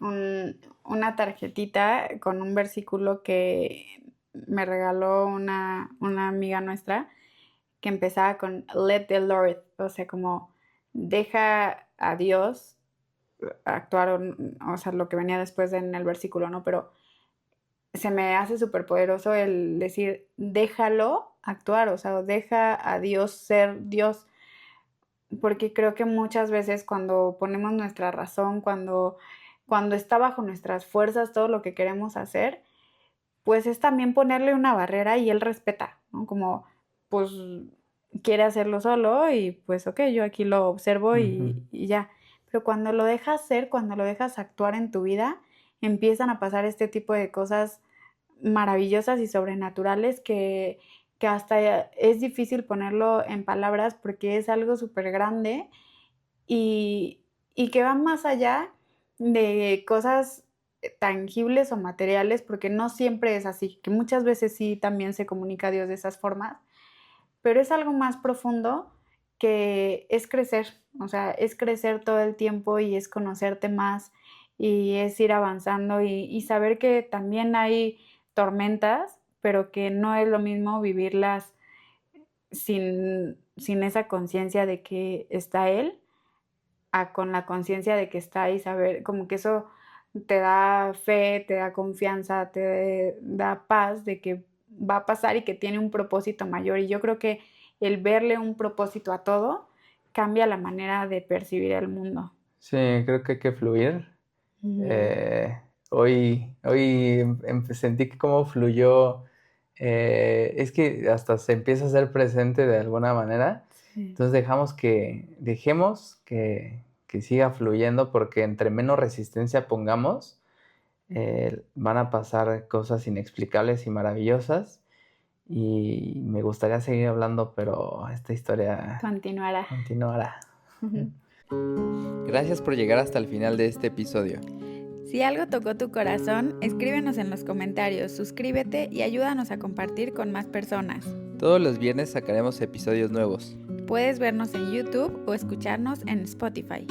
una tarjetita con un versículo que me regaló una amiga nuestra que empezaba con Let the Lord, o sea, como deja a Dios actuar, o sea, lo que venía después en el versículo, ¿no? Pero se me hace súper poderoso el decir, déjalo actuar, o sea, deja a Dios ser Dios, porque creo que muchas veces cuando ponemos nuestra razón, cuando está bajo nuestras fuerzas todo lo que queremos hacer, pues es también ponerle una barrera y él respeta, ¿no? Como, pues quiere hacerlo solo y pues ok, yo aquí lo observo Ujú. y ya. Pero cuando lo dejas ser, cuando lo dejas actuar en tu vida, empiezan a pasar este tipo de cosas maravillosas y sobrenaturales que hasta es difícil ponerlo en palabras porque es algo súper grande y, y que va más allá de cosas tangibles o materiales, porque no siempre es así, que muchas veces sí también se comunica a Dios de esas formas, pero es algo más profundo que es crecer, o sea, es crecer todo el tiempo y es conocerte más y es ir avanzando y saber que también hay tormentas, pero que no es lo mismo vivirlas sin esa conciencia de que está Él a con la conciencia de que está ahí, saber, como que eso te da fe, te da confianza, te da paz de que va a pasar y que tiene un propósito mayor. Y yo creo que el verle un propósito a todo cambia la manera de percibir el mundo. Sí, creo que hay que fluir. Ujú. Hoy sentí que cómo fluyó, es que hasta se empieza a ser presente de alguna manera, Sí. entonces dejemos que siga fluyendo porque entre menos resistencia pongamos, van a pasar cosas inexplicables y maravillosas y me gustaría seguir hablando, pero esta historia Continuará. continuará. Ujú. Gracias por llegar hasta el final de este episodio. Si algo tocó tu corazón, escríbenos en los comentarios, suscríbete y ayúdanos a compartir con más personas. Todos los viernes sacaremos episodios nuevos. Puedes vernos en YouTube o escucharnos en Spotify.